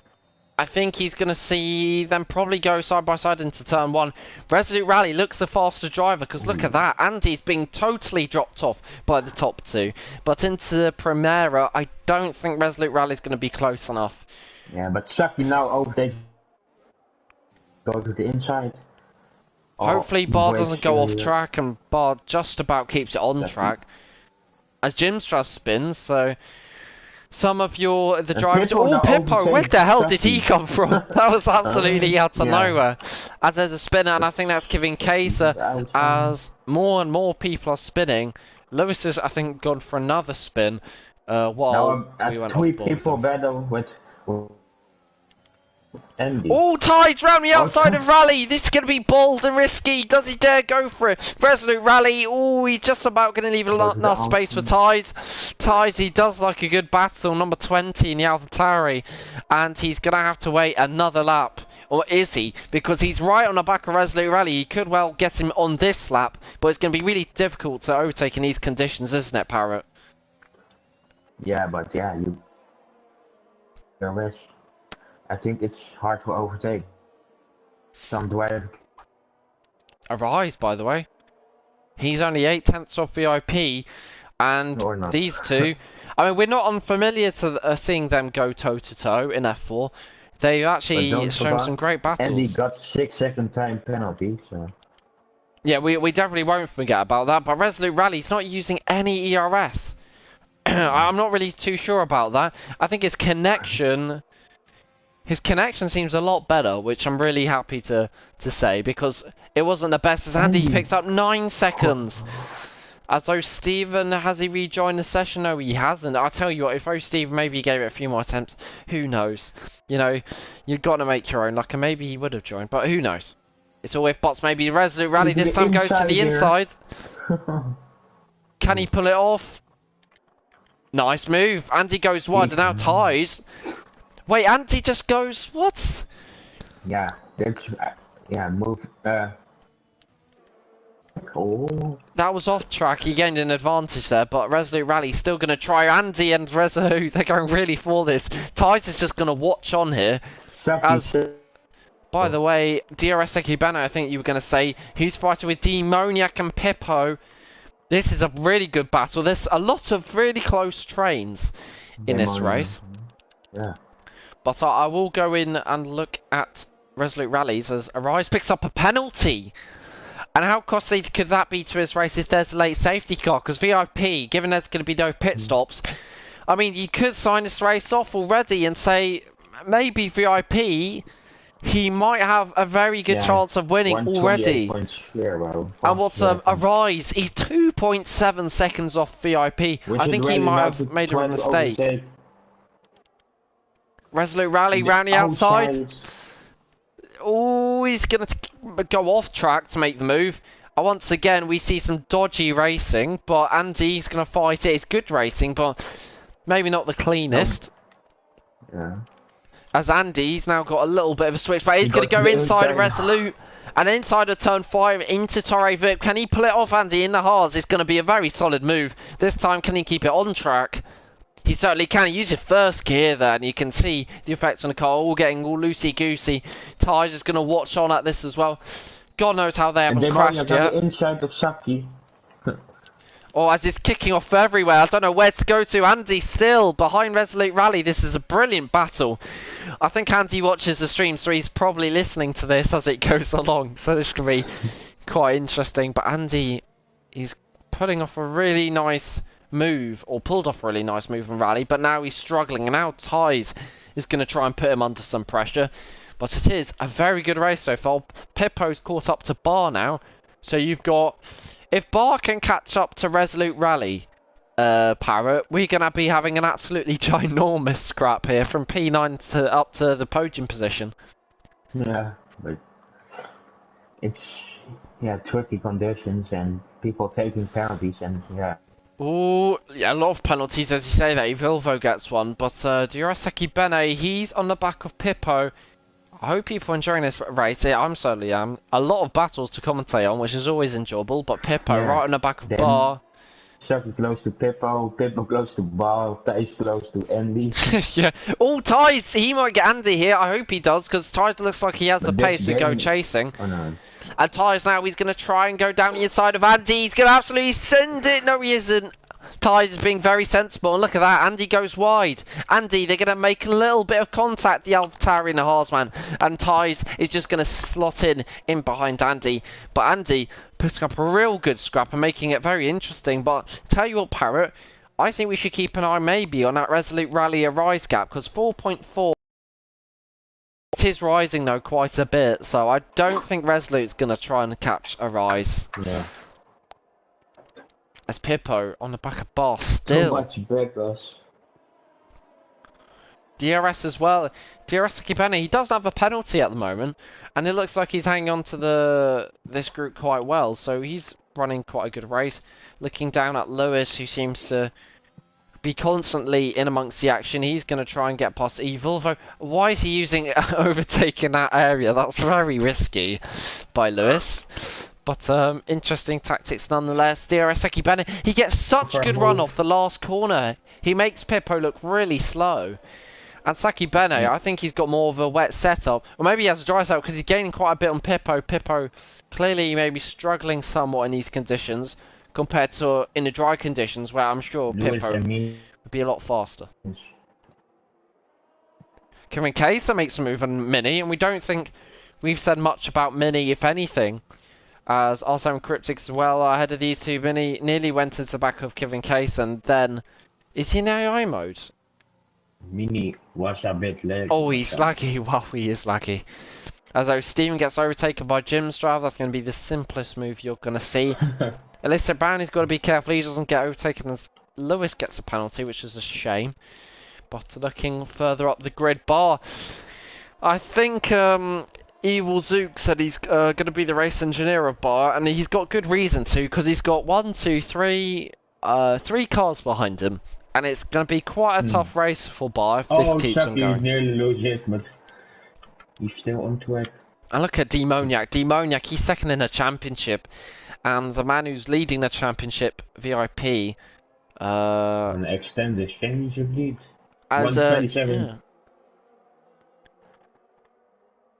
I think he's going to see them probably go side by side into turn 1. Resolute Rally looks the faster driver, because look at that. Andy's being totally dropped off by the top 2. But into Primera, I don't think Resolute Rally is going to be close enough. Yeah, but Saki now overtakes. Go to the inside. Hopefully Bar doesn't go off track, and Bar just about keeps it on track. As Jim Strass spins, so... some of the And drivers. Pippo Oh, now Pippo, where the hell did he overtakes come from? That was absolutely out of yeah. nowhere. As there's a spinner, and I think that's giving Kaiser, Out. as more and more people are spinning. Lewis has, I think, gone for another spin Now while we went three off board with people him. battle with Andy. Oh, tides round the outside Oh, of Rally. This is going to be bold and risky. Does he dare go for it? Resolute Rally. Oh, he's just about going to leave enough space for Tides. Tides, he does like a good battle. Number 20 in the AlphaTauri. And he's going to have to wait another lap. Or is he? Because he's right on the back of Resolute Rally. He could well get him on this lap. But it's going to be really difficult to overtake in these conditions, isn't it, Parrot? Yeah, but yeah, your risk. I think it's hard to overtake. Some driver. Arise, by the way. He's only 8/10 off VIP, and Or not. these two, I mean, we're not unfamiliar to seeing them go toe-to-toe in F4. They've actually shown some great battles. And he got 6-second time penalty, so... Yeah, we definitely won't forget about that, but Resolute Rally's not using any ERS. I'm not really too sure about that. I think his connection seems a lot better, which I'm really happy to say, because it wasn't the best as Andy picks up 9 seconds. As though Steven, has he rejoined the session? No, he hasn't. I'll tell you what, if Steven maybe gave it a few more attempts, who knows? You know, you've got to make your own luck, and maybe he would have joined, but who knows? It's all if bots. Maybe Resolute Rally this time goes to the inside. Can he pull it off? Nice move. Andy goes wide and now ties. Wait, Andy just goes, what? Yeah, that's, yeah, move, oh. That was off track, he gained an advantage there, but Resolute Rally's still going to try. Andy and Resolute, they're going really for this. Ties is just going to watch on here. As, by the way, DRS Ekibano, I think you were going to say, he's fighting with Demoniac and Pippo. This is a really good battle. There's a lot of really close trains in this race. Yeah. But I will go in and look at Resolute Rallies as Arise picks up a penalty. And how costly could that be to his race if there's a late safety car? Because VIP, given there's going to be no pit stops, I mean, you could sign this race off already and say, maybe VIP, he might have a very good chance of winning already. And what's Arise? He's 2.7 seconds off VIP. I think he might have made a mistake. Resolute Rally round the outside. Oh, he's going to go off track to make the move. Once again, we see some dodgy racing, but Andy's going to fight it. It's good racing, but maybe not the cleanest. Yeah. As Andy's now got a little bit of a switch, but he's going to go inside of Resolute. And inside of turn 5 into Torre Vip. Can he pull it off, Andy, in the Haas? It's going to be a very solid move. This time, can he keep it on track? He certainly can. He uses first gear there, and you can see the effects on the car all getting all loosey-goosey. Ty's is going to watch on at this as well. God knows how they haven't crashed yet. Inside of Saki. Oh, as it's kicking off everywhere. I don't know where to go to. Andy still behind Resolute Rally. This is a brilliant battle. I think Andy watches the stream, so he's probably listening to this as it goes along. So this can be quite interesting. But Andy, he's putting off a really nice move, or pulled off a really nice move in Rally, but now he's struggling, and now Ties is going to try and put him under some pressure. But it is a very good race so far. Pippo's caught up to Bar now, so you've got, if Bar can catch up to Resolute Rally, Parrot, we're going to be having an absolutely ginormous scrap here from P9 to up to the podium position. Yeah, but it's tricky conditions and people taking penalties, and Oh, yeah, a lot of penalties, as you say that. Vilvo gets one, but Duraseki Bene, he's on the back of Pippo. I hope people are enjoying this race. Yeah, I certainly am. A lot of battles to commentate on, which is always enjoyable, but Pippo right on the back of Bar. Saki close to Pippo, Pippo close to Bar, Thijs close to Andy. Yeah. Oh, Thijs, he might get Andy here. I hope he does, because Thijs looks like he has the pace to go chasing. Oh, no. And Ty's now, he's going to try and go down the inside of Andy. He's going to absolutely send it. No, he isn't. Ty's is being very sensible. And look at that. Andy goes wide. Andy, they're going to make a little bit of contact, the AlphaTauri and the Haasman. And Ty's is just going to slot in behind Andy. But Andy putting up a real good scrap and making it very interesting. But tell you what, Parrot, I think we should keep an eye maybe on that Resolute Rally Arise gap, because 4.4 it is rising though quite a bit, so I don't think Resolute's going to try and catch Arise. Yeah. As Pippo on the back of bar Too still. much backers. DRS as well. DRS Akibene, he does have a penalty at the moment, and it looks like he's hanging on to this group quite well, so he's running quite a good race. Looking down at Lewis, who seems to be constantly in amongst the action. He's going to try and get past Evil, though why is he using overtaking that area? That's very risky by Lewis. But interesting tactics nonetheless. DRS Akibene, he gets such good run off the last corner. He makes Pippo look really slow. And Saki Bene, I think he's got more of a wet setup. Or maybe he has a dry setup because he's gaining quite a bit on Pippo. Pippo clearly may be struggling somewhat in these conditions compared to in the dry conditions where I'm sure Pippo would be a lot faster. Kevin Kaiser makes a move on Mini, and we don't think we've said much about Mini, if anything. As also Cryptic as well, ahead of these two, Mini nearly went into the back of Kevin Case, and then... Is he in AI mode? Mini was a bit late. Oh, he's laggy. Wow, he is laggy. As though Steven gets overtaken by Jim's drive, that's going to be the simplest move you're going to see. Alyssa Brown, he's got to be careful he doesn't get overtaken as Lewis gets a penalty, which is a shame. But looking further up the grid bar, I think Evil Zook said he's going to be the race engineer of bar, and he's got good reason to, because he's got three cars behind him. And it's going to be quite a tough race for Bar if this keeps on going. Nearly lose it, but he's still on track. And look at Demoniac. Demoniac, he's second in the championship. And the man who's leading the championship, VIP... an extended championship lead. As 127. yeah.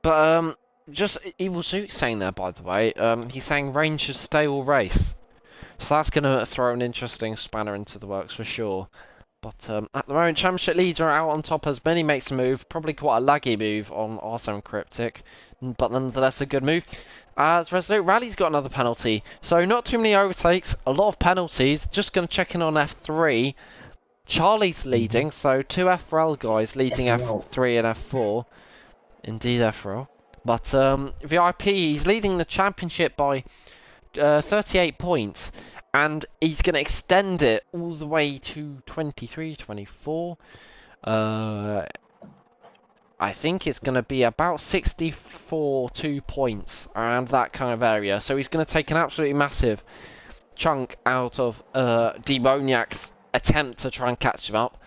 But just Evil Zook saying there, by the way, he's saying rain should stay all race. So that's going to throw an interesting spanner into the works for sure. But at the moment, championship leader out on top as Benny makes a move. Probably quite a laggy move on Arsene Cryptic. But nonetheless a good move. As Resolute Rally's got another penalty. So not too many overtakes, a lot of penalties. Just going to check in on F3. Charlie's leading, so two FRL guys leading F3 and F4. Indeed FRL. But VIP, he's leading the championship by... 38 points, and he's going to extend it all the way to 23, 24. I think it's going to be about 64 2 points around that kind of area. So he's going to take an absolutely massive chunk out of Demoniac's attempt to try and catch him up.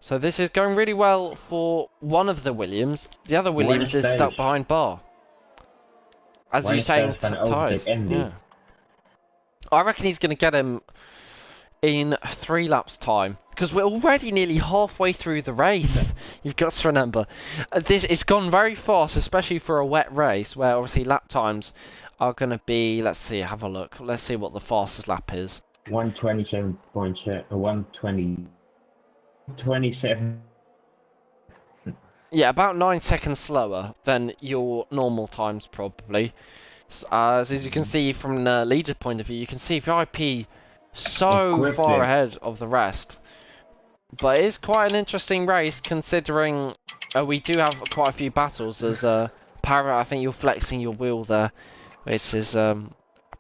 So this is going really well for one of the Williams. The other Williams is stuck behind Bar. As you're saying, tyres. Yeah. I reckon he's going to get him in 3 laps time, because we're already nearly halfway through the race. You've got to remember, it's gone very fast, especially for a wet race, where obviously lap times are going to be, let's see, have a look. Let's see what the fastest lap is. 127. Yeah, about 9 seconds slower than your normal times probably. As you can see from the leader point of view, you can see VIP so far ahead of the rest. But it's quite an interesting race considering we do have quite a few battles. There's Parrot, I think you're flexing your wheel there, which is a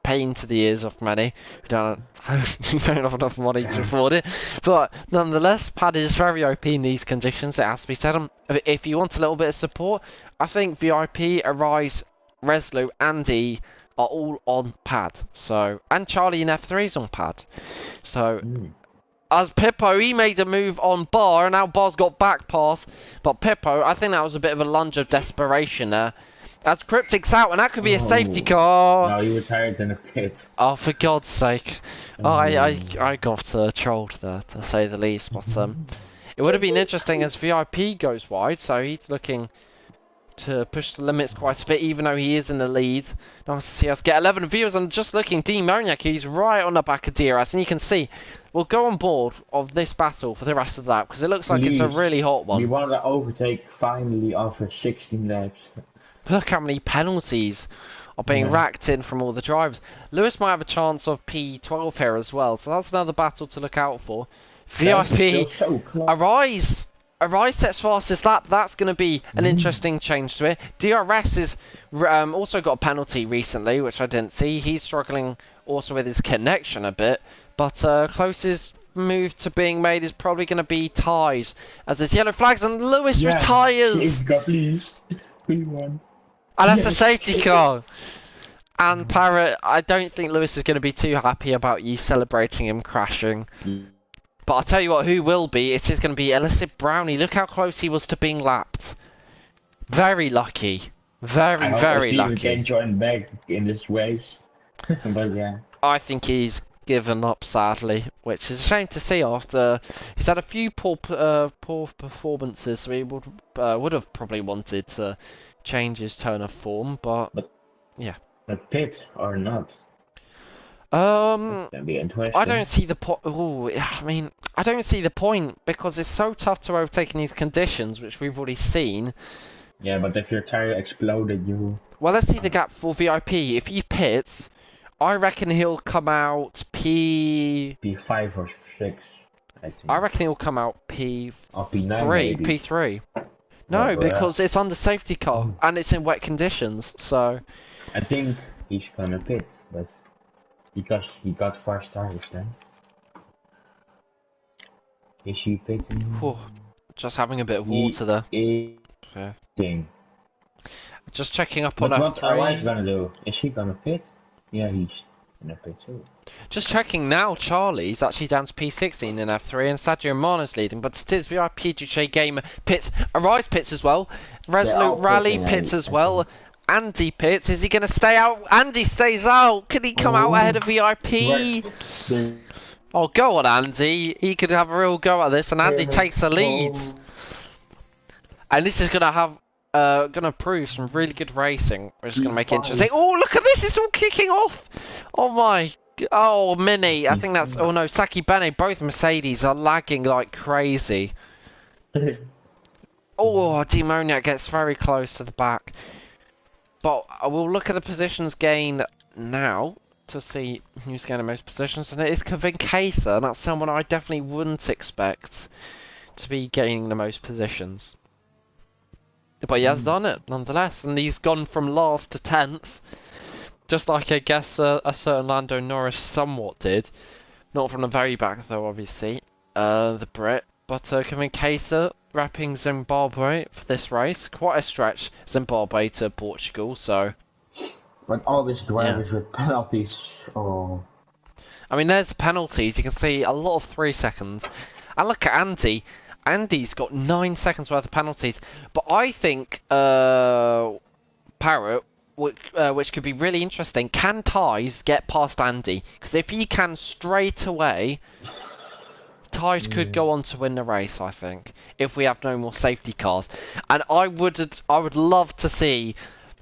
pain to the ears of many who don't have enough money to afford it. But nonetheless, Pad is very OP in these conditions, it has to be said. If you want a little bit of support, I think VIP, Arise, Resolute, Andy are all on Pad. So, and Charlie in F3 is on Pad. So, as Pippo, he made a move on Bar, and now Bar's got back pass. But Pippo, I think that was a bit of a lunge of desperation there. As Cryptic's out, and that could be a safety car. No, he retired in a pit. Oh, for God's sake. I got trolled there, to say the least. But it would have been interesting as VIP goes wide, so he's looking to push the limits quite a bit, even though he is in the lead. Nice to see us get 11 viewers. I'm just looking, Demoniac, he's right on the back of DRS, and you can see we'll go on board of this battle for the rest of that, because it looks like it's a really hot one. We want to overtake finally after 16 laps. Look how many penalties are being racked in from all the drivers. Lewis might have a chance of P12 here as well, so that's another battle to look out for. VIP, Still so close. Arise sets fastest lap. That's going to be an interesting change to it. DRS is also got a penalty recently, which I didn't see. He's struggling also with his connection a bit. But closest move to being made is probably going to be ties, as there's yellow flags and Lewis retires. Please. We won. And that's a safety car. And Parrot, I don't think Lewis is going to be too happy about you celebrating him crashing. But I'll tell you what, who will be? It is going to be Elicit Brownie. Look how close he was to being lapped. Very lucky. Very lucky. He can join back in this race. But yeah. I think he's given up, sadly, which is a shame to see after he's had a few poor performances, so he would have probably wanted to change his tone of form, but yeah. But pit or not? That'd be interesting. I don't see the point. I mean, I don't see the point because it's so tough to overtake in these conditions, which we've already seen. Yeah, but if your tire exploded, you. Well, let's see the gap for VIP. If he pits, I reckon he'll come out P5 or 6. I reckon he'll come out P3. P9 maybe. P3. No, because it's under safety car and it's in wet conditions. So. I think he's gonna pit, but because he got fast tires then. Is he pitting? Just having a bit of water there. Thing. Just checking up But on what F3. What is gonna do? Is he gonna pit? Yeah, he's gonna pit too. Just checking now, Charlie's actually down to P16 in F3 and Sadio Mana's leading, but it is VIP Duche Gamer pits, Arise pits as well, Resolute Rally pits as well, Andy pits, is he going to stay out? Andy stays out, can he come out ahead of VIP? Oh, go on Andy, he could have a real go at this and Andy takes the lead. And this is going to have, going to prove some really good racing, which is going to make it interesting. Oh, look at this, it's all kicking off! Oh my, oh Mini, I think that's, oh no, Saki Bene, both Mercedes are lagging like crazy. Oh, Demoniac gets very close to the back. But I will look at the positions gained now to see who's gaining most positions, and it is Kavinkasa, and that's someone I definitely wouldn't expect to be gaining the most positions. But he has done it, nonetheless, and he's gone from last to 10th, just like I guess a certain Lando Norris somewhat did. Not from the very back though, obviously, the Brit, but Kavinkasa wrapping Zimbabwe for this race. Quite a stretch, Zimbabwe to Portugal, so... But all these drivers with penalties, oh... I mean, there's the penalties, you can see a lot of 3 seconds. And look at Andy. Andy's got 9 seconds worth of penalties. But I think, Parrot, which could be really interesting, can Ties get past Andy? Because if he can straight away... Ties could go on to win the race, I think, if we have no more safety cars. And I would love to see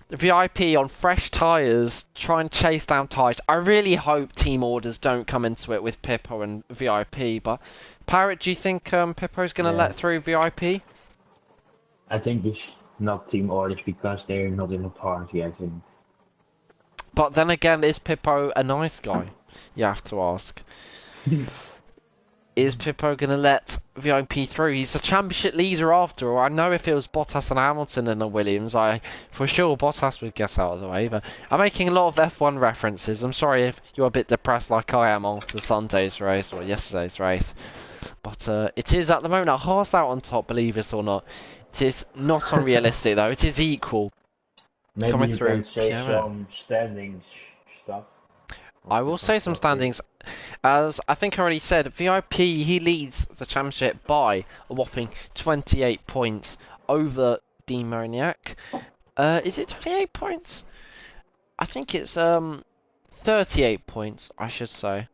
VIP on fresh tyres try and chase down Ties. I really hope team orders don't come into it with Pippo and VIP. But Parrot, do you think Pippo's going to let through VIP? I think it's not team orders because they're not in the party, I think. But then again, is Pippo a nice guy? You have to ask. Is Pippo going to let VIP through? He's a championship leader after all. I know if it was Bottas and Hamilton in the Williams, for sure Bottas would get out of the way. But I'm making a lot of F1 references. I'm sorry if you're a bit depressed like I am after Sunday's race or yesterday's race. But it is at the moment a Haas out on top, believe it or not. It is not unrealistic though. It is equal. Maybe coming you through. can say some standings stuff. I will say some standings. As I think I already said, VIP, he leads the championship by a whopping 28 points over Demoniac. Is it 28 points? I think it's 38 points, I should say.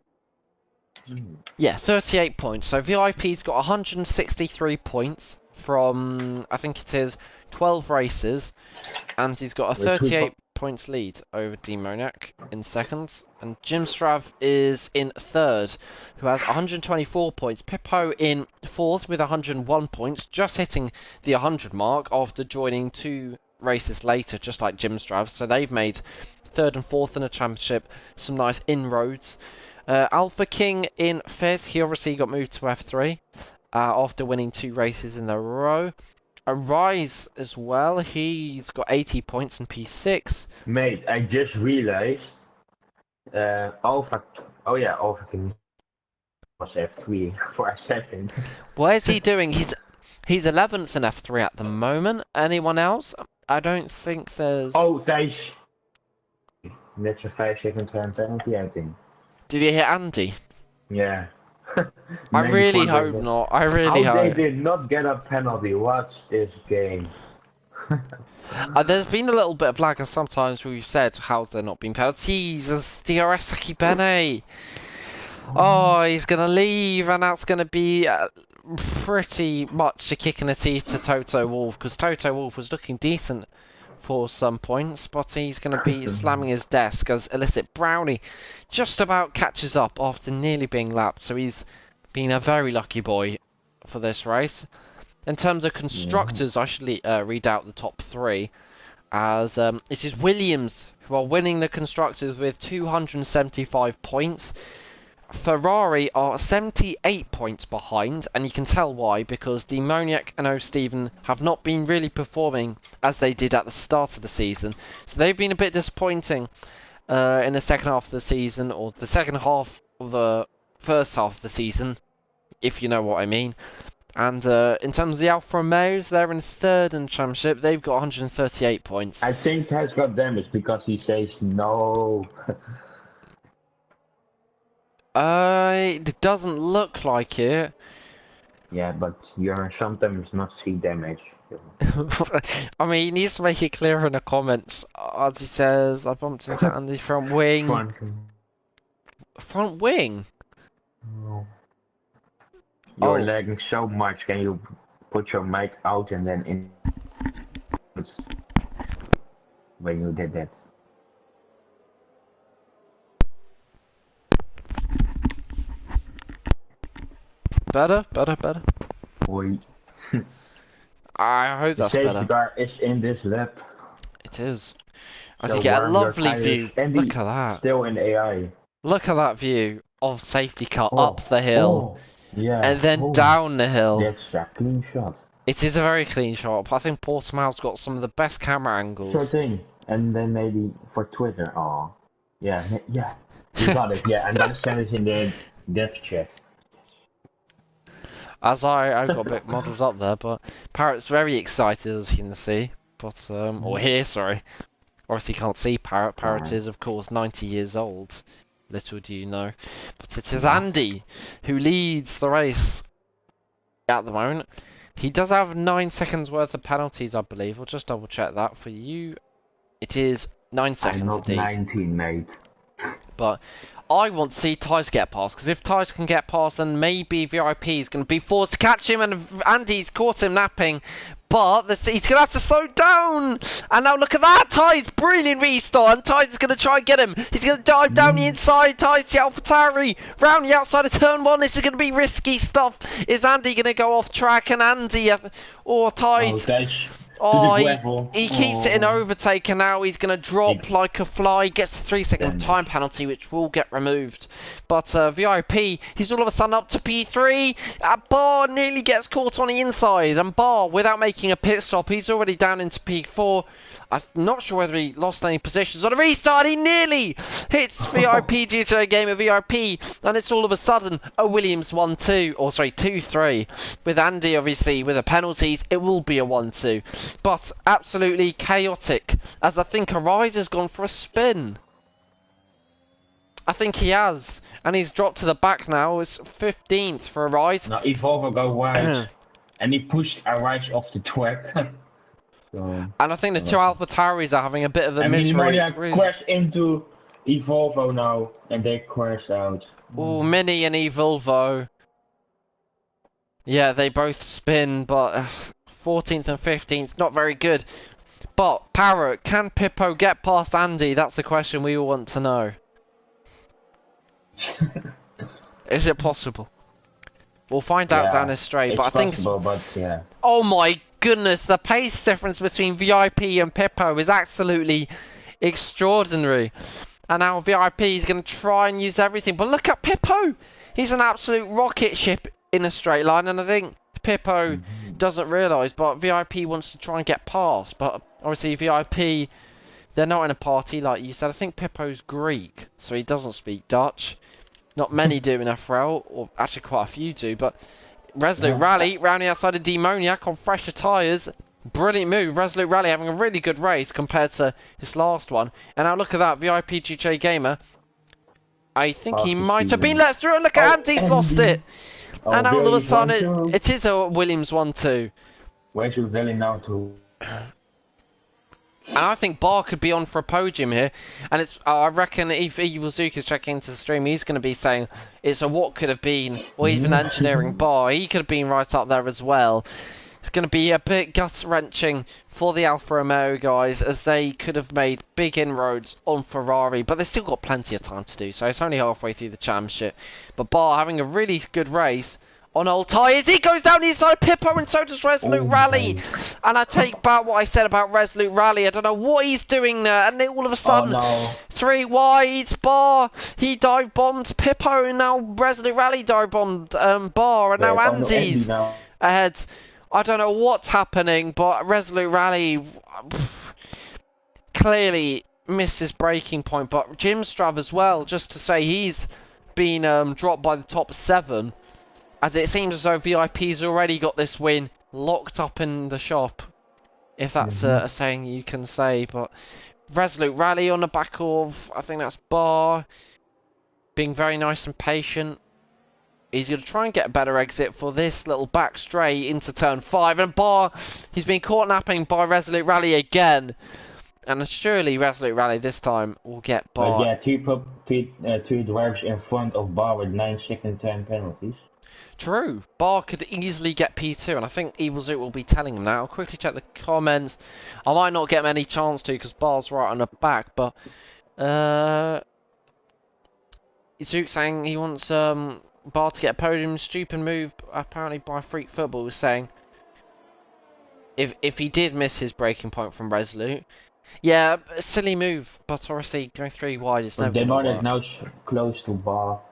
Yeah, 38 points. So VIP's got 163 points from, I think it is 12 races, and he's got a 38 points lead over Demoniac in seconds, and Jim Strav is in third, who has 124 points. Pippo in fourth with 101 points, just hitting the 100 mark after joining 2 races later, just like Jim Strav. So they've made third and fourth in the championship, some nice inroads. Alpha King in 5th. He obviously got moved to F3 after winning 2 races in a row. Rise as well. He's got 80 points in P6. Mate, I just realized Alpha. Oh yeah, Alpha King was F3 for a second. What is he doing? He's 11th in F3 at the moment. Anyone else? I don't think there's... Oh, Thijs. That's a 5-second time penalty, I think. Did you hit Andy? Yeah. I really hope not. I really hope. How they did not get a penalty. What's this game? There's been a little bit of lag, and sometimes we've said how's there not been penalties. As DRS Sakibene. Oh, he's gonna leave, and that's gonna be pretty much a kick in the teeth to Toto Wolff, because Toto Wolff was looking decent for some points, but he's going to be slamming his desk as Illicit Brownie just about catches up after nearly being lapped, so he's been a very lucky boy for this race. In terms of constructors, I should read out the top 3, as it is Williams who are winning the constructors with 275 points. Ferrari are 78 points behind, and you can tell why, because Demoniac and O'Steven have not been really performing as they did at the start of the season. So they've been a bit disappointing in the second half of the season, or the second half of the first half of the season, if you know what I mean. And in terms of the Alfa Romeos, they're in 3rd in the championship. They've got 138 points. I think Thijs got damaged because he says no. It doesn't look like it. Yeah, but you're sometimes not see damage. I mean, he needs to make it clear in the comments. As he says, I bumped into Andy front wing. Front wing? No. You're lagging so much. Can you put your mic out and then in when you did that? Better. Oi. I hope that's better. The car is in this lap. It is. As you get a lovely view. Look at that. Still in AI. Look at that view of safety car up the hill. Yeah. And then down the hill. That's a clean shot. It is a very clean shot. I think Portimao's got some of the best camera angles. Sure thing. And then maybe for Twitter. Oh. Yeah. You got it. Yeah, I'm gonna send it in the dev chat. As I got a bit modelled up there, but Parrot's very excited, as you can see. But, or hear, sorry. Obviously can't see Parrot. Parrot is, of course, 90 years old. Little do you know. But it is Andy who leads the race at the moment. He does have 9 seconds worth of penalties, I believe. I'll just double check that for you. It is 9 seconds I'm not indeed. 19, mate. But I want to see Tyce get past, because if Tyce can get past, then maybe VIP is going to be forced to catch him, and Andy's caught him napping. But he's going to have to slow down. And now look at that, Tyce, brilliant restart, and Tyce is going to try and get him. He's going to dive down the inside, Tyce, the AlphaTauri, round the outside of turn 1. This is going to be risky stuff. Is Andy going to go off track, and Andy, or Tyce? Oh, he keeps it in overtake, and now he's going to drop like a fly. Gets a 3-second time penalty, which will get removed. But VIP, he's all of a sudden up to P3. Barr nearly gets caught on the inside, and Barr, without making a pit stop, he's already down into P4. I'm not sure whether he lost any positions on a restart. He nearly hits VIP due to a game of VIP, and it's all of a sudden a Williams 1-2, or sorry, 2-3. With Andy, obviously, with the penalties, it will be a 1-2. But absolutely chaotic, as I think Arise has gone for a spin. I think he has, and he's dropped to the back now. It's 15th for Arise. Now Evolvo go wide, and he pushed Arise off the track. So, and I think the two AlphaTauris are having a bit of a misery. Crashed into Evolvo now, and they crashed out. Oh, Mini and Evolvo. Yeah, they both spin, but 14th and 15th, not very good. But, Parrot, can Pippo get past Andy? That's the question we all want to know. Is it possible? We'll find out down this straight, but I think possible, but yeah. Oh my goodness, the pace difference between VIP and Pippo is absolutely extraordinary. And now VIP is going to try and use everything. But look at Pippo! He's an absolute rocket ship in a straight line. And I think Pippo doesn't realise, but VIP wants to try and get past. But obviously VIP, they're not in a party like you said. I think Pippo's Greek, so he doesn't speak Dutch. Not many do in FRL, or actually quite a few do. But Resolute Rally, rounding outside of Demoniac on fresher tyres. Brilliant move. Resolute Rally having a really good race compared to his last one. And now look at that, VIP GJ Gamer. I think he might have been let through. And look at Andy's lost it. And now all of a sudden, it is a Williams 1-2. Where's your Willie now to? And I think Bar could be on for a podium here. And it's, I reckon if Evil Zook is checking into the stream, he's going to be saying it's a what could have been, or even engineering Bar. He could have been right up there as well. It's going to be a bit gut-wrenching for the Alfa Romeo guys, as they could have made big inroads on Ferrari, but they've still got plenty of time to do so. It's only halfway through the championship. But Bar having a really good race on old tyres. He goes down the inside Pippo, and so does Resolute Rally. And I take back what I said about Resolute Rally. I don't know what he's doing there. And then all of a sudden, 3 wide, Bar, he dive bombed Pippo, and now Resolute Rally dive bombed Bar, and now Andy's ahead. I don't know what's happening, but Resolute Rally clearly missed his braking point. But Jim Strav as well, just to say he's been dropped by the top 7. As it seems as though VIP's already got this win locked up in the shop. If that's a saying you can say. But Resolute Rally on the back of, I think that's Bar, being very nice and patient. He's going to try and get a better exit for this little back straight into turn 5. And Bar, he's been caught napping by Resolute Rally again. And surely Resolute Rally this time will get Bar. Yeah, two drivers in front of Bar with 9-second time penalties. True. Bar could easily get P2. And I think Evil Zoot will be telling him now. I'll quickly check the comments. I might not get many chance to because Bar's right on the back. But Zoot saying he wants Bar to get a podium. Stupid move apparently by Freak Football, was saying if he did miss his breaking point from Resolute, yeah, silly move, but obviously going 3 wide is never going to work. Is now close to Bar.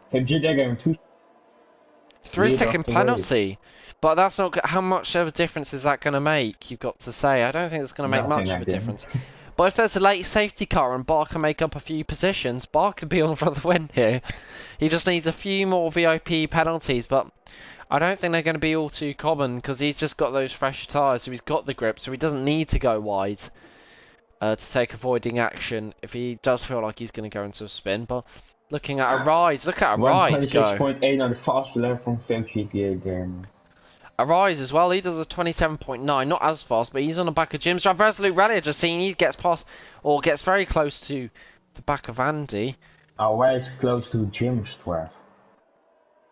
3-second penalty, but that's not, how much of a difference is that going to make? You've got to say. I don't think it's going to make much of a difference. But if there's a late safety car and Bar can make up a few positions, Bar could be on for the win here. He just needs a few more VIP penalties, but I don't think they're going to be all too common because he's just got those fresh tyres, so he's got the grip, so he doesn't need to go wide to take avoiding action if he does feel like he's going to go into a spin. But looking at a rise, look at a rise go. 26.8 on the fast lap from GTA game. A rise as well, he does a 27.9, not as fast, but he's on the back of Jim's drive. Resolute Rally, I've just seen, he gets past, or gets very close to the back of Andy. Our way is close to Jim's drive.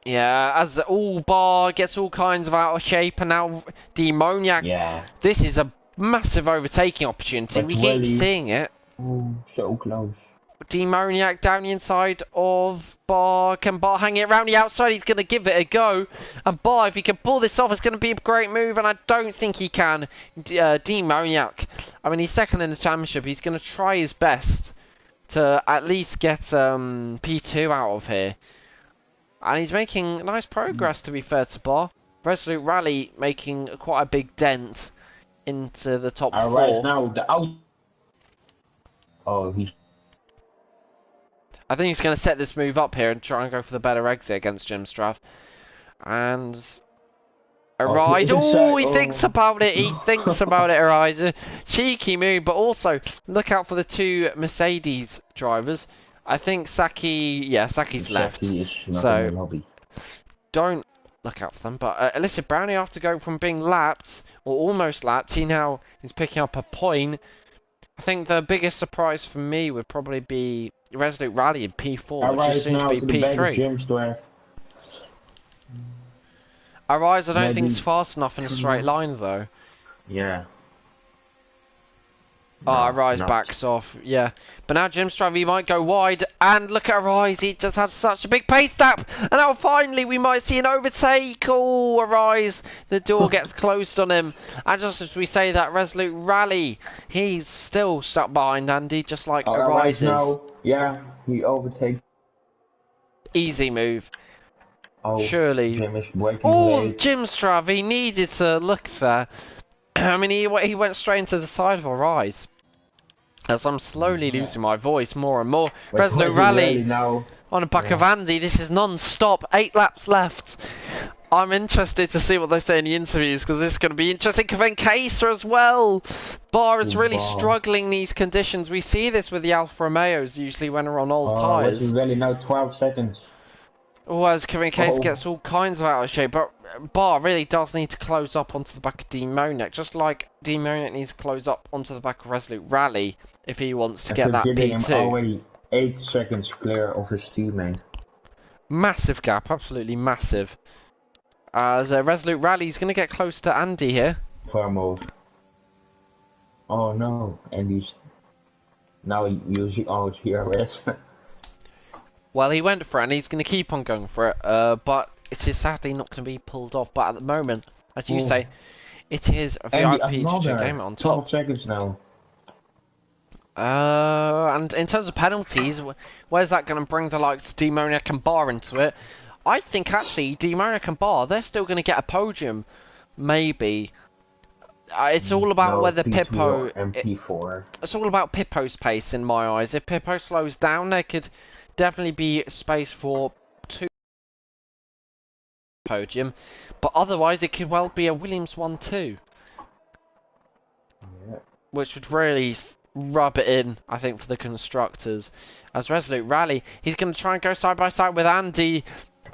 Yeah, as all Bar gets all kinds of out of shape, and now Demoniac. Yeah. This is a massive overtaking opportunity, we keep seeing it. Ooh, so close. Demoniac down the inside of Bar. Can Bar hang it around the outside? He's going to give it a go. And Bar, if he can pull this off, it's going to be a great move. And I don't think he can. Demoniac, I mean, he's second in the championship. He's going to try his best to at least get P2 out of here. And he's making nice progress, to be fair to Bar. Resolute Rally making quite a big dent into the top 4. Right now, the out. Oh, he's. I think he's going to set this move up here and try and go for the better exit against Jim Strav. And Arise. Oh, he thinks about it. He thinks about it, Arise. Cheeky move, but also look out for the 2 Mercedes drivers. I think Saki, yeah, Saki's left. So don't look out for them. But Alyssa Brownie, after going from being lapped, or almost lapped, he now is picking up a point. I think the biggest surprise for me would probably be Resolute Rally in P4, which is soon to be P3. Arise, I don't think it's fast enough in a straight line, though. Yeah. Ah, No, Rise not. backs off, yeah. But now Jim's driving, he might go wide, and look at Rise, he just has such a big pace gap, and now finally we might see an overtake. Oh, Rise, the door gets closed on him, and just as we say that, Resolute Rally, he's still stuck behind Andy, just like Alright, Rise is. now, yeah, he overtakes. Easy move, Oh, surely. Jim is braking Oh, late. Jim's Strav, he needed to look there. I mean, he went straight into the side of Rise. As I'm slowly Yeah. losing my voice more and more. But Resolute Rally Rally now. on the back of Yeah. Andy. This is non-stop. 8 laps left. I'm interested to see what they say in the interviews because this is going to be interesting. Kevin Kaiser as well. Bar is really struggling in these conditions. We see this with the Alfa Romeos usually when they're on old tyres. Rally now 12 seconds. Whereas Kevin Case gets all kinds of out of shape, but Bar really does need to close up onto the back of Demonic, just like Demonic needs to close up onto the back of Resolute Rally if he wants to get that Giving him P2. already 8 seconds clear of his teammate. Massive gap, absolutely massive. As Resolute Rally is going to get close to Andy here. Far move. Oh no, and he's now using all GRS. Well, he went for it and he's going to keep on going for it, but it is sadly not going to be pulled off. But at the moment, as you say, it is a VIP game on top. 12 seconds now. And in terms of penalties, where's that going to bring the likes of Demonic and Bar into it? I think actually Demonic and Bar, they're still going to get a podium, maybe. It's all about whether Pippo. MP4. It's all about Pippo's pace in my eyes. If Pippo slows down, there could definitely be space for 2 podium, but otherwise it could well be a Williams 1-2, which would really rub it in, I think, for the constructors. As Resolute Rally, he's going to try and go side by side with Andy.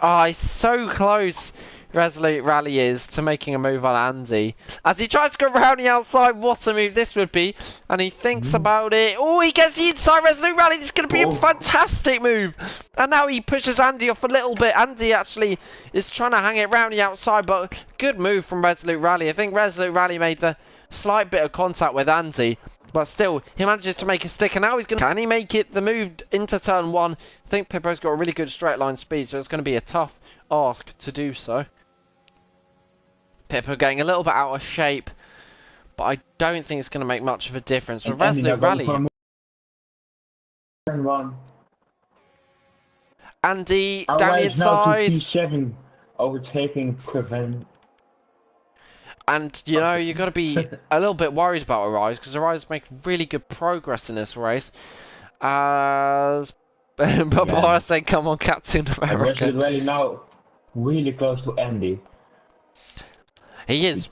He's so close. Resolute Rally is to making a move on Andy as he tries to go round the outside. What a move this would be, and he thinks about it. Oh, he gets the inside. Resolute Rally, this is going to be a fantastic move, and now he pushes Andy off a little bit. Andy actually is trying to hang it round the outside, but good move from Resolute Rally. I think Resolute Rally made the slight bit of contact with Andy, but still he manages to make a stick, and now he's going to, can he make it the move into turn 1? I think Pippo's got a really good straight line speed, so it's going to be a tough ask to do so. Pippo getting a little bit out of shape, but I don't think it's going to make much of a difference. With Resolute Rally, Andy down the inside, P7 overtaking Prevent. and you know you've got to be a little bit worried about Arise because Arise make really good progress in this race. As but I say, come on, Captain America. Resolute Rally now really close to Andy. He is,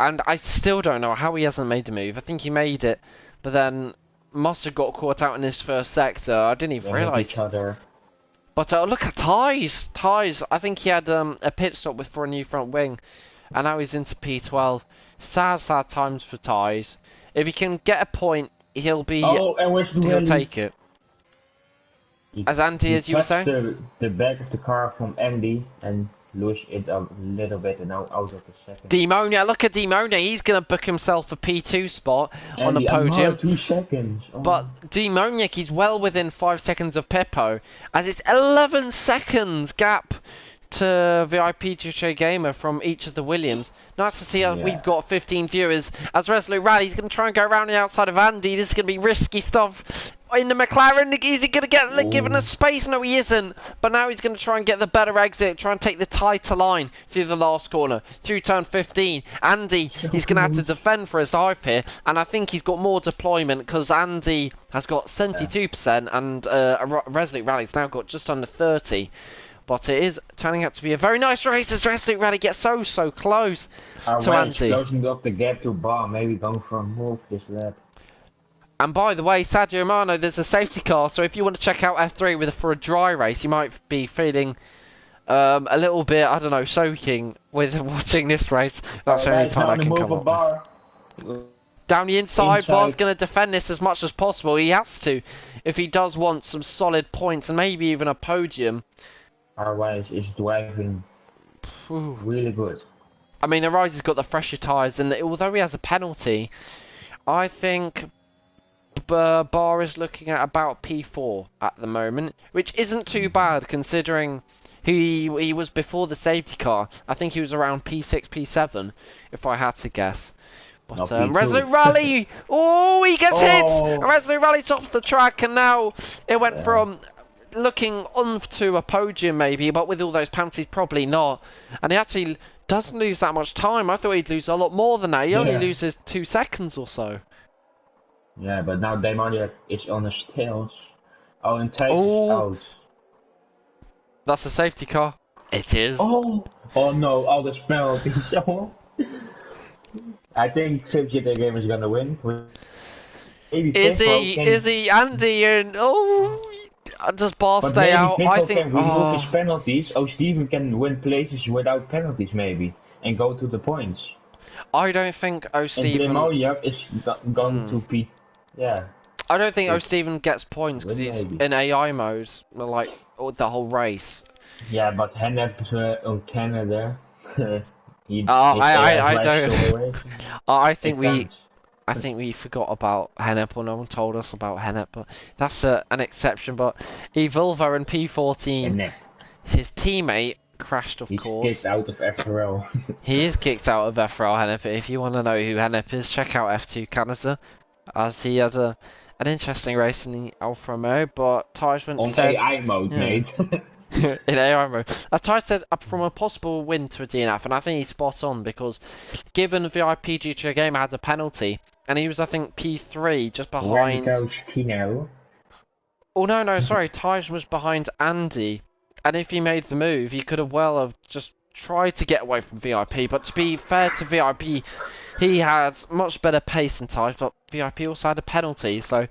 and I still don't know how he hasn't made the move. I think he made it, but then must have got caught out in his first sector. I didn't even realise. But look at Ties. Ties, I think he had a pit stop for a new front wing, and now he's into P12. Sad times for Ties. If he can get a point, he'll be. He'll take it. As Andy, as you were saying, the back of the car from Andy and lose it a little bit and now out of the second. Demonia, look at Demonia. He's going to book himself a P2 spot on the podium. 2 seconds. Oh. But Demonic, he's well within 5 seconds of Pippo, as it's 11 seconds gap to VIP DJ Gamer from each of the Williams. Nice to see we've got 15 viewers. As Resolute Rally, he's going to try and go around the outside of Andy. This is going to be risky stuff. In the McLaren, is he going to get given a space? No, he isn't. But now he's going to try and get the better exit, try and take the tighter line through the last corner, through turn 15. Andy, he's going to have to defend for his life here, and I think he's got more deployment because Andy has got 72% and Resolute Rally's now got just under 30. But it is turning out to be a very nice race as Resolute Rally gets so close to Andy. Closing up the gap to Bar, maybe going for a move this lap. And by the way, Sadio Romano, there's a safety car, so if you want to check out F3 for a dry race, you might be feeling a little bit, I don't know, soaking with watching this race. That's the only fun I can come up with. Down the inside, Bar's going to defend this as much as possible. He has to, if he does want some solid points and maybe even a podium. Otherwise, is driving really good. I mean, Arise has got the fresher tyres, and although he has a penalty, I think Bar is looking at about P4 at the moment, which isn't too bad considering he was before the safety car. I think he was around P6, P7, if I had to guess. But Not P2. Resolute Rally, oh, he gets hit. Oh. Resolute Rally's off the track, and now it went from looking onto a podium maybe, but with all those penalties, probably not. And he actually doesn't lose that much time. I thought he'd lose a lot more than that. He only loses 2 seconds or so. Yeah, but now Demoniac is on his tails. Oh, and Thijs is out. That's a safety car. It is. Oh no, all these penalties. I think Trip GTA Game is gonna win. Is he Andy? And does Bar stay out? I think. Can remove his penalties. Oh, Steven can win places without penalties maybe and go to the points. I don't think Steven. And Demoniac is going to be. Yeah. I don't think Steven gets points because he's in AI mode, like the whole race. Yeah, but Hennep on Canada. I think we forgot about Hennep, or no one told us about Hennep, but that's an exception. But Evolver in P14, his teammate crashed, of course. He's kicked out of FRL. He is kicked out of FRL, Hennep. If you want to know who Hennep is, check out F2 Canada, as he had an interesting race in the Alfa Romeo. But Tijman said AI mode, mate. In AI mode. Ty said up from a possible win to a DNF, and I think he's spot on because given VIP GTA game had a penalty, and he was, I think, P3 just behind. Where goes Tino? Oh no, sorry, Taj was behind Andy, and if he made the move, he could have well have just tried to get away from VIP. But to be fair to VIP, he had much better pace than Taj, but VIP also had a penalty, so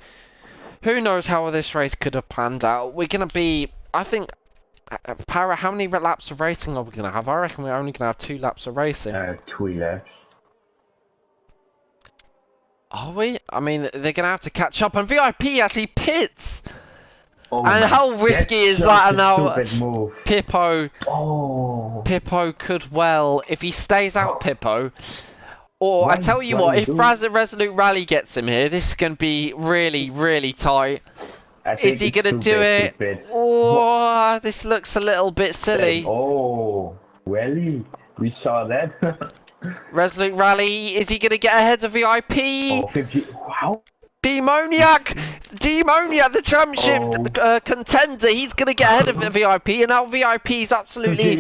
who knows how this race could have panned out. We're gonna be, I think. Para, how many laps of racing are we going to have? I reckon we're only going to have 2 laps of racing. 2 laps. Are we? I mean, they're going to have to catch up, and VIP actually pits! Oh, and how risky is that now? Pippo. Pippo could well, if he stays out Pippo, or I tell you what, if Resolute Rally gets him here, this is going to be really, really tight. Is he going to do it? Oh, this looks a little bit silly. Oh, Welly, we saw that. Resolute Rally, is he going to get ahead of VIP? Oh, 50. Wow. Demoniac, the championship contender, he's going to get ahead of VIP, and now VIP's absolutely...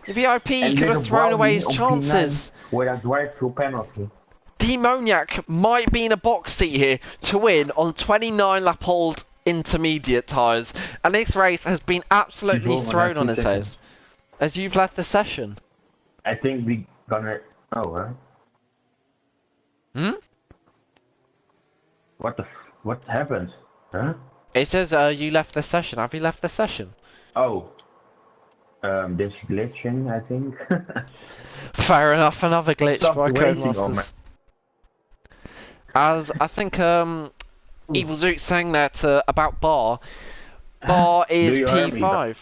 VIP could have thrown away his chances. With a drive-through penalty. Demoniac might be in a box seat here to win on 29 lap old intermediate tyres, and this race has been absolutely thrown on its head as you've left the session. I think we gonna. What happened? Huh? It says you left the session. Have you left the session? Oh. This glitching, I think. Fair enough, another glitch by Codemasters. As I think Evil Zook saying that about Bar is P5.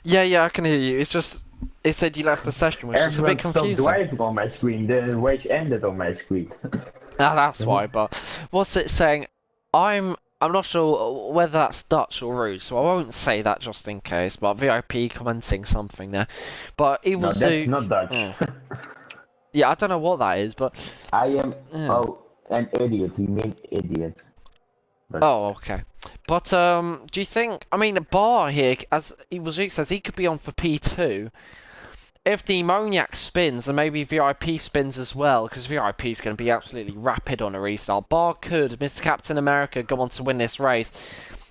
Yeah, I can hear you. It's just it said you left the session, which is a bit confusing. Stopped driving on my screen. The race ended on my screen. That's why. But what's it saying? I'm not sure whether that's Dutch or rude, so I won't say that just in case. But VIP commenting something there. But Evil Zook. That's not Dutch. Yeah, I don't know what that is, but I am. An idiot, he meant idiot. But... Oh, okay. But, do you think, I mean, Bar here, as Evil says, he could be on for P2. If Demoniac spins, and maybe VIP spins as well, because VIP is going to be absolutely rapid on a restart. Bar could, Mr. Captain America, go on to win this race.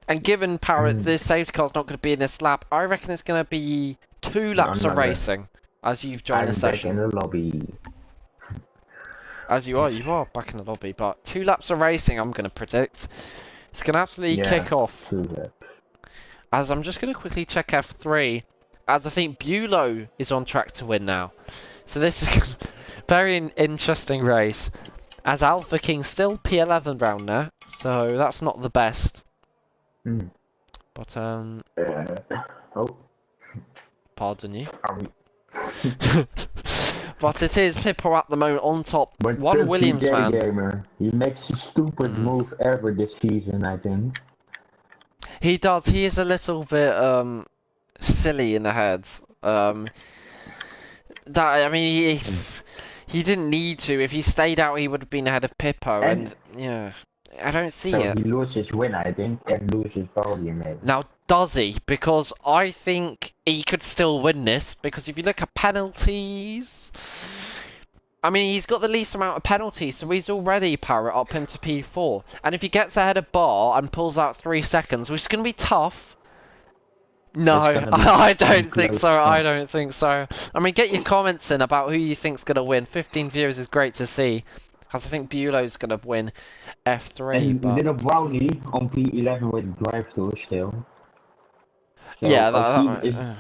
And given this safety car's not going to be in this lap, I reckon it's going to be 2 laps of racing, as you've joined the session. I'm back in the lobby. As you are back in the lobby, but 2 laps of racing I'm going to predict. It's going to absolutely kick off. 2 laps. As I'm just going to quickly check F3, as I think Bulow is on track to win now. So this is a very interesting race. As Alpha King still P11 round there, so that's not the best. But pardon you. But it is Pippo at the moment on top. But One Williams man. Gamer, he makes the stupid move ever this season, I think. He does. He is a little bit silly in the head. That I mean, he didn't need to. If he stayed out, he would have been ahead of Pippo. And yeah, I don't see it. He loses win, I think, and loses podium maybe. Now, does he? Because I think he could still win this. Because if you look at penalties, I mean, he's got the least amount of penalties, so he's already power up him to P4. And if he gets ahead of Bar and pulls out 3 seconds, which is going to be tough. No, I don't think so. I don't think so. I mean, get your comments in about who you think's going to win. 15 viewers is great to see. Because I think Bulow's going to win F3. And but... little Brownie on P11 with drive through still. So yeah,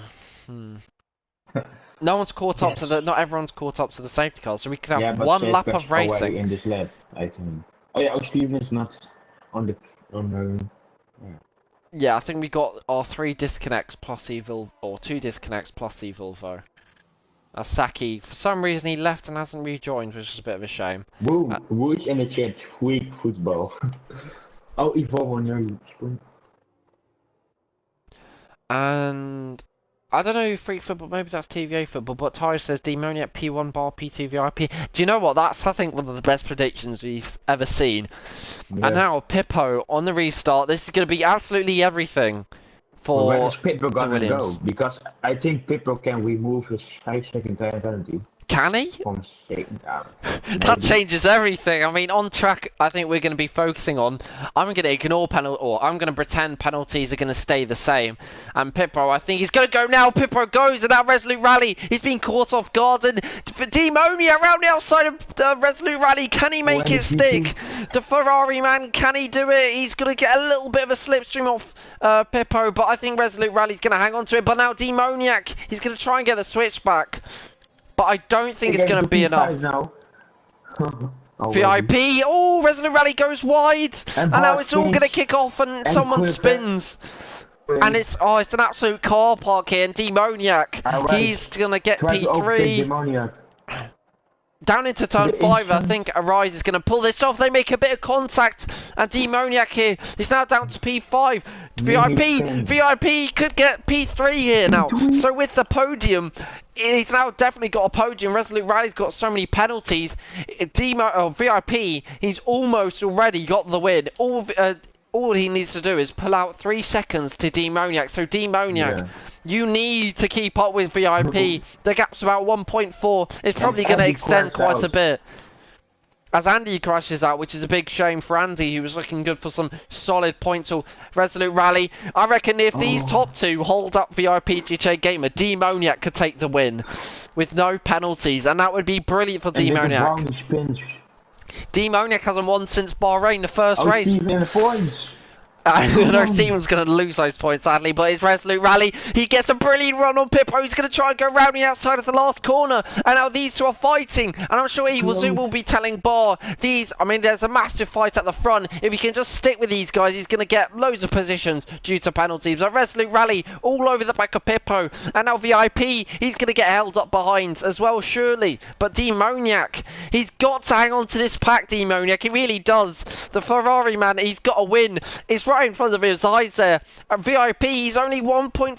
no one's caught up to the. Not everyone's caught up to the safety car, so we could have one lap of racing in this lap, I think. Oh yeah, Steven's not on the Yeah, I think we got our 3 disconnects plus evil, or 2 disconnects plus Evolvo. Saki, for some reason he left and hasn't rejoined, which is a bit of a shame. Who's in the chat? Freak football. Oh, Evolvo on your screen. And I don't know, Freak Football, maybe that's TVA Football, but Ty says Demoniac P1 bar P2 VIP. Do you know what? That's, I think, one of the best predictions we've ever seen. Yeah. And now, Pippo, on the restart, this is going to be absolutely everything for where is Pippo going to go? Because I think Pippo can remove his 5-second time penalty. Can he? That changes everything. I mean, on track, I think we're going to be focusing on. I'm going to ignore penalty, or I'm going to pretend penalties are going to stay the same. And Pippo, I think he's going to go now. Pippo goes, and that Resolute Rally. He's been caught off guard, and Demonia around the outside of the Resolute Rally. Can he make it stick? The Ferrari man, can he do it? He's going to get a little bit of a slipstream off Pippo, but I think Resolute Rally's going to hang on to it. But now Demoniac, he's going to try and get the switch back. But I don't think it's going to be enough. VIP! Oh, Resolute Rally goes wide! And now it's all going to kick off and someone spins. And it's an absolute car park here. And Demoniac, he's going to get P3. Down into turn 5, I think Arise is going to pull this off. They make a bit of contact. And Demoniac here is now down to P5. VIP could get P3 here now. So with the podium, he's now definitely got a podium. Resolute Rally's got so many penalties. VIP, he's almost already got the win. All he needs to do is pull out 3 seconds to Demoniac. So Demoniac, you need to keep up with VIP. The gap's about 1.4. It's probably going to extend quite a bit. As Andy crashes out, which is a big shame for Andy, who was looking good for some solid points. Or Resolute Rally, I reckon if these top 2 hold up VIP GJ Gamer, Demoniac could take the win with no penalties, and that would be brilliant for Demoniac. Demoniac hasn't won since Bahrain, the first race. I know Steven's going to lose those points, sadly, but it's Resolute Rally. He gets a brilliant run on Pippo. He's going to try and go round the outside of the last corner. And now these 2 are fighting. And I'm sure Iwazu will be telling Bar, there's a massive fight at the front. If he can just stick with these guys, he's going to get loads of positions due to penalties. But Resolute Rally all over the back of Pippo. And now VIP, he's going to get held up behind as well, surely. But Demoniac, he's got to hang on to this pack, Demoniac. He really does. The Ferrari man, he's got to win. It's right in front of his eyes there. VIP, he's only 1.5,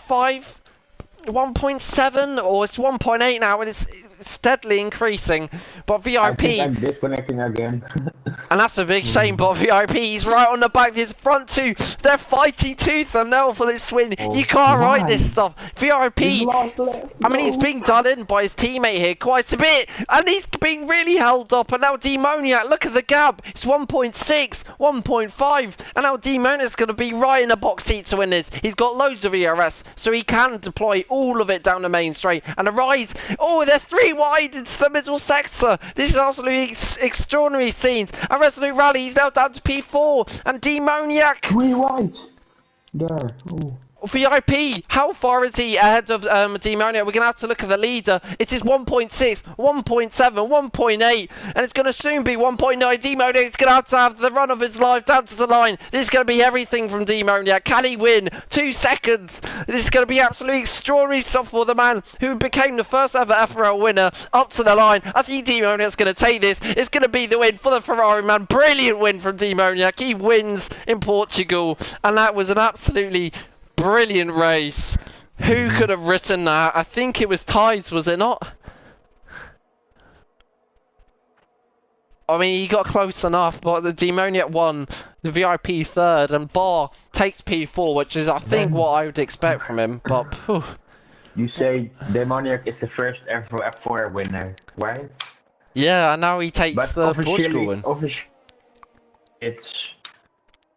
1.7, or it's 1.8 now, and it's steadily increasing. But VIP, I think I'm disconnecting again. And that's a big shame. But VIP, he's right on the back. His front 2, they're fighting tooth and nail for this win. You can't write this stuff. VIP, I mean, he's being done in by his teammate here quite a bit, and he's being really held up. And now Demoniac, look at the gap. It's 1.6, 1.5, and now Demoniac's going to be right in the box seat to win this. He's got loads of ERS, so he can deploy all of it down the main straight. And Arise, they're 3 wide into the middle sector. This is absolutely extraordinary scenes. And Resolute Rally, he's now down to P4, and Demoniac 3 wide there. VIP, how far is he ahead of Demonia? We're going to have to look at the leader. It is 1.6, 1.7, 1.8, and it's going to soon be 1.9. Demonia is going to have the run of his life down to the line. This is going to be everything from Demonia. Can he win? 2 seconds. This is going to be absolutely extraordinary stuff for the man who became the first ever FRL winner up to the line. I think Demonia is going to take this. It's going to be the win for the Ferrari man. Brilliant win from Demoniac. He wins in Portugal, and that was an absolutely brilliant race. Who could have written that? I think it was Tides, was it not? I mean, he got close enough, but the Demoniac won, the VIP third, and Bar takes P4, which is, I think, what I would expect from him, but... Whew. You say Demoniac is the first ever F4 winner, right? Yeah, and now he takes But the Portugal win. It's...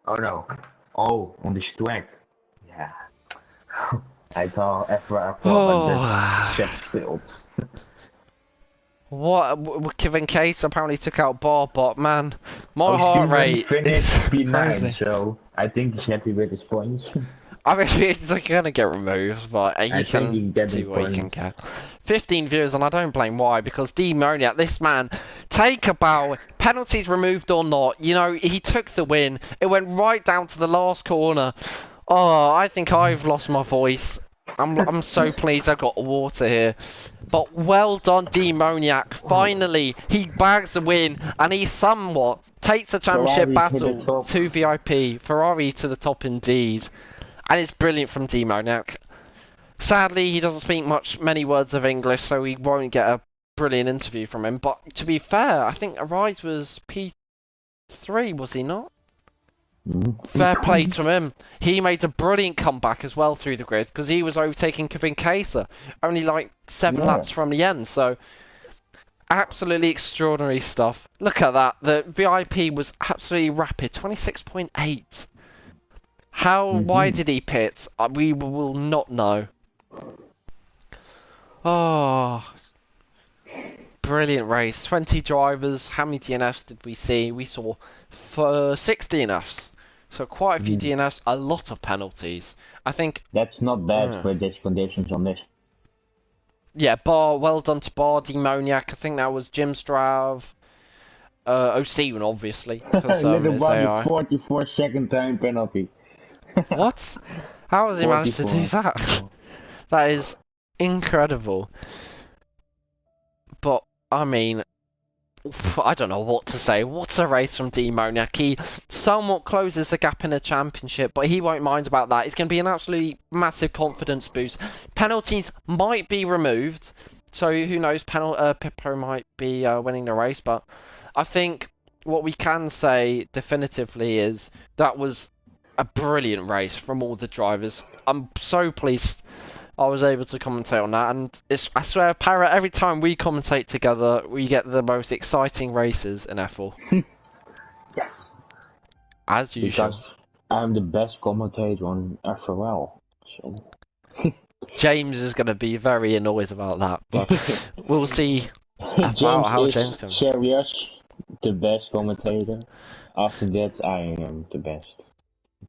Oh no. Oh, on the track. Yeah. I thought F4 but the failed. What? Kevin Case apparently took out Bar, but man, my heart rate is P9, crazy. so I think he's happy with his points. I mean, it's like gonna get removed, but I think he can get see what he can get. 15 views, and I don't blame why, because Demoniac, this man, take a bow, penalties removed or not, you know, he took the win. It went right down to the last corner. Oh, I think I've lost my voice. I'm so pleased I've got water here. But well done, Demoniac. Finally, he bags a win, and he somewhat takes the championship battle to VIP. Ferrari to the top indeed. And it's brilliant from Demoniac. Sadly, he doesn't speak many words of English, so we won't get a brilliant interview from him. But to be fair, I think Arise was P3, was he not? Fair play to him. He made a brilliant comeback as well through the grid, because he was overtaking Kevin Kaiser only like 7 laps from the end. So absolutely extraordinary stuff. Look at that. The VIP was absolutely rapid. 26.8. How? Why did he pit? We will not know. Oh, brilliant race. 20 drivers. How many DNFs did we see? We saw 6 DNFs. So quite a few DNFs, a lot of penalties. I think that's not bad for these conditions on this. Yeah, Bar, well done to Bar, Demoniac. I think that was Jim Strav. Steven, obviously. Because it's AI. 44-second time penalty. What? How has he managed to do that? That is incredible. But, I mean, I don't know what to say. What a race from Demoniac. He somewhat closes the gap in the championship, but he won't mind about that. It's going to be an absolutely massive confidence boost. Penalties might be removed, so who knows, Pippo might be winning the race, but I think what we can say definitively is that was a brilliant race from all the drivers. I'm so pleased I was able to commentate on that, and I swear, Parrot, every time we commentate together, we get the most exciting races in F4. Yes. As usual. Because I'm the best commentator on FRL. So. James is going to be very annoyed about that, but we'll see about how James comes. Serious, the best commentator. After that, I am the best.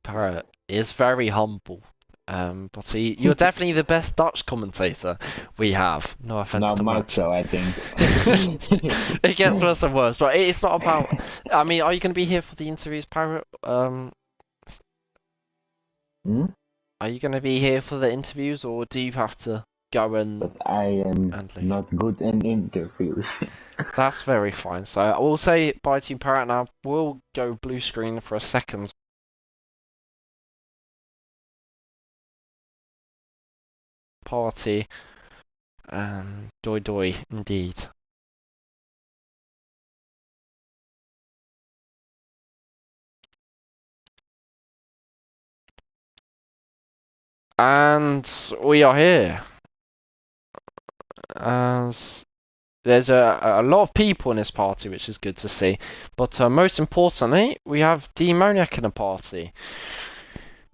Parrot is very humble. But you're definitely the best Dutch commentator we have. No offense to much so, I think. It gets worse and worse, but it's not about... I mean, are you going to be here for the interviews, Parrot? Are you going to be here for the interviews, or do you have to go and... But I am not good in interviews. That's very fine. So I will say bye to you, Parrot, and I will go blue screen for a second. Party doi doi indeed. And we are here. As there's a lot of people in this party, which is good to see. But most importantly, we have Demoniac in the party.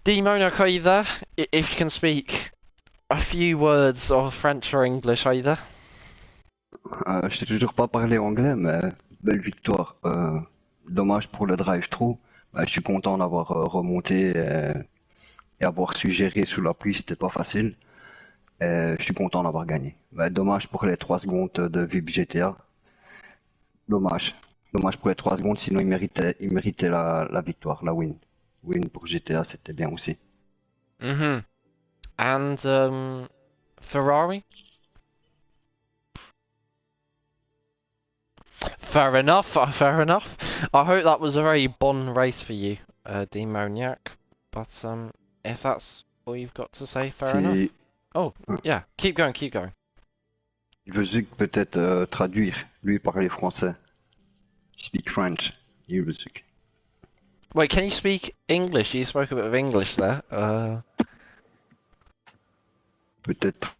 Demoniac, are you there? If you can speak a few words of French or English, are you there? Je sais toujours pas parler anglais, mais belle victoire. Dommage pour le drive-through. Je suis content d'avoir remonté et avoir su gérer sous la pluie, c'était pas facile. Je suis content d'avoir gagné. Bah, dommage pour les 3 secondes de VIP GTA. Dommage. Dommage pour les 3 secondes, sinon il méritait la victoire, la win. Win pour GTA, c'était bien aussi. Mm-hmm. And Ferrari? Fair enough, fair enough. I hope that was a very bon race for you, Demoniac. But if that's all you've got to say, fair enough. C'est... Oh, yeah, keep going, keep going. Je veux peut-être traduire. Lui il parlait français. Speak French. Il veut Wait, can you speak English? You spoke a bit of English there. Peut-être.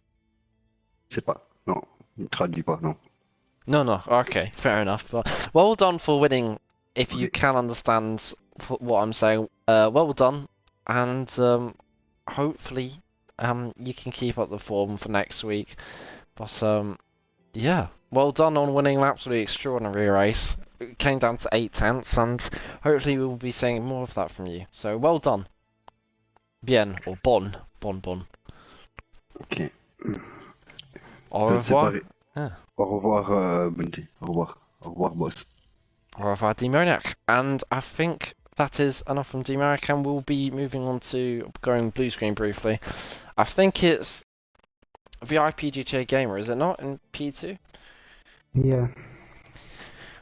C'est pas. Non, il traduit pas, non. No, no, okay, fair enough. But well done for winning. If you can understand what I'm saying, well done, and hopefully you can keep up the form for next week. But yeah, well done on winning an absolutely extraordinary race. It came down to 8/10, and hopefully we'll be seeing more of that from you. So well done. Bien, or bon, bon, bon. Ok. Au revoir. Au revoir, Bundy. Au revoir. Au revoir, boss. Au revoir, Demoniac. And I think that is enough from Demoniac, and we'll be moving on to going blue screen briefly. I think it's VIP GTA Gamer, is it not, in P2? Yeah.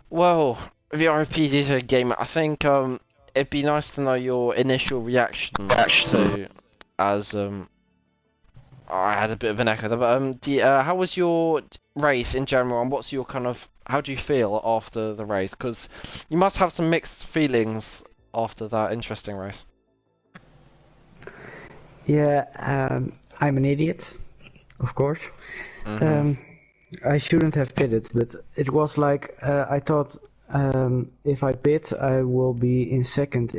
Well, VIP GTA Gamer, I think it'd be nice to know your initial reaction to, as I had a bit of an echo there, but how was your race in general, and what's your how do you feel after the race? Because you must have some mixed feelings after that interesting race. Yeah, I'm an idiot, of course. I shouldn't have pitted, but it was like I thought if I pit, I will be in second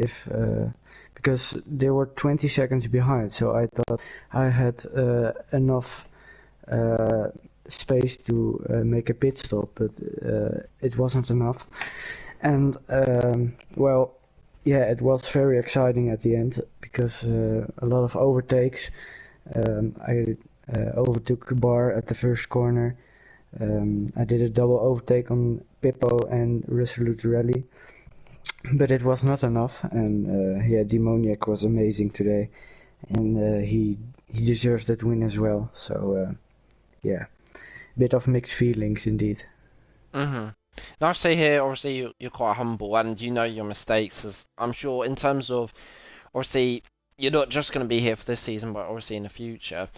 because they were 20 seconds behind. So I thought I had enough space to make a pit stop, but it wasn't enough. And well, yeah, it was very exciting at the end because a lot of overtakes. I overtook Bar at the first corner. I did a double overtake on Pippo and Resolute Rally, but it was not enough. And yeah, Demoniac was amazing today, and he deserves that win as well. So yeah, bit of mixed feelings indeed. Nice to hear. Obviously, you're quite humble and you know your mistakes. As I'm sure, in terms of obviously, you're not just going to be here for this season, but obviously in the future.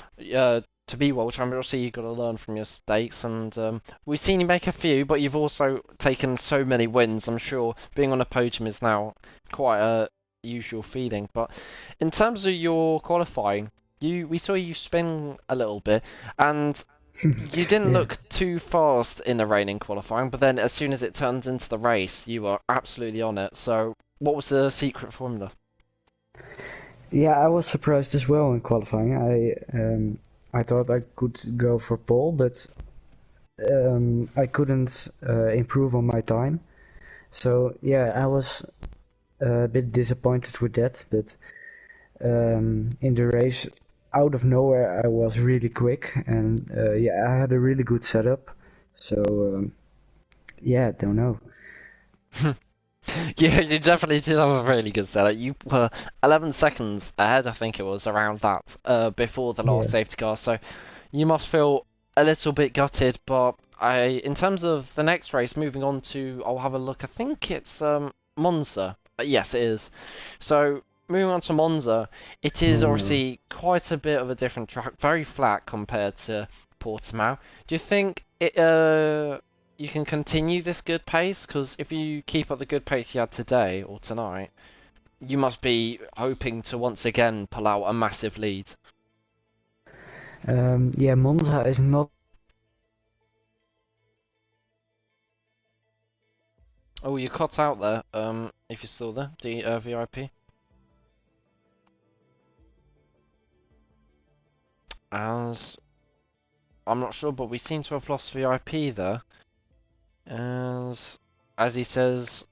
To be world champion, obviously you've got to learn from your mistakes, and we've seen you make a few, but you've also taken so many wins. I'm sure being on a podium is now quite a usual feeling. But in terms of your qualifying, we saw you spin a little bit, and you didn't Yeah. look too fast in the rain in qualifying, but then as soon as it turns into the race, you were absolutely on it. So what was the secret formula? Yeah, I was surprised as well in qualifying. I thought I could go for pole, but I couldn't improve on my time. So yeah, I was a bit disappointed with that. But in the race, out of nowhere, I was really quick, and yeah, I had a really good setup. So yeah, don't know. Yeah, you definitely did have a really good setup. You were 11 seconds ahead, I think it was, around that, before the last Yeah. safety car. So you must feel a little bit gutted. But in terms of the next race, moving on to, I'll have a look. I think it's Monza. Yes, it is. So moving on to Monza, it is obviously quite a bit of a different track, very flat compared to Portimao. Do you think you can continue this good pace? Because if you keep up the good pace you had today or tonight, you must be hoping to once again pull out a massive lead. Yeah, Monza is not. Oh, you cut out there. If you're still there, the VIP. As I'm not sure, but we seem to have lost VIP there. As he says,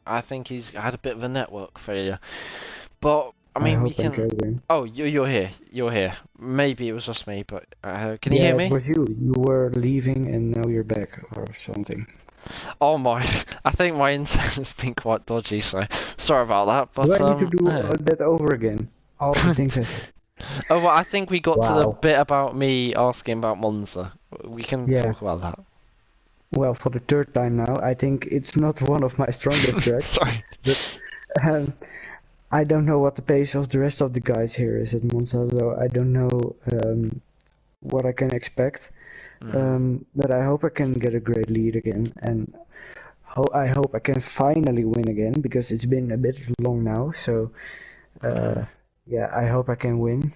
I think he's had a bit of a network failure. But I I mean, we hope I can. can win. Oh, you're here. You're here. Maybe it was just me, but can you Yeah, hear it me? was you. You were leaving and now you're back or something. Oh my! I think my internet has been quite dodgy, so sorry about that. Do But I need to do yeah. that over again? All the things I said. Oh well, I think we got to the Wow. bit about me asking about Monza. We can Yeah. talk about that. Well, for the third time now, I think it's not one of my strongest tracks, Sorry. but um, I don't know what the pace of the rest of the guys here is at Monza, so I don't know what I can expect. But I hope I can get a great lead again, and I hope I can finally win again because it's been a bit long now. So yeah, I hope I can win,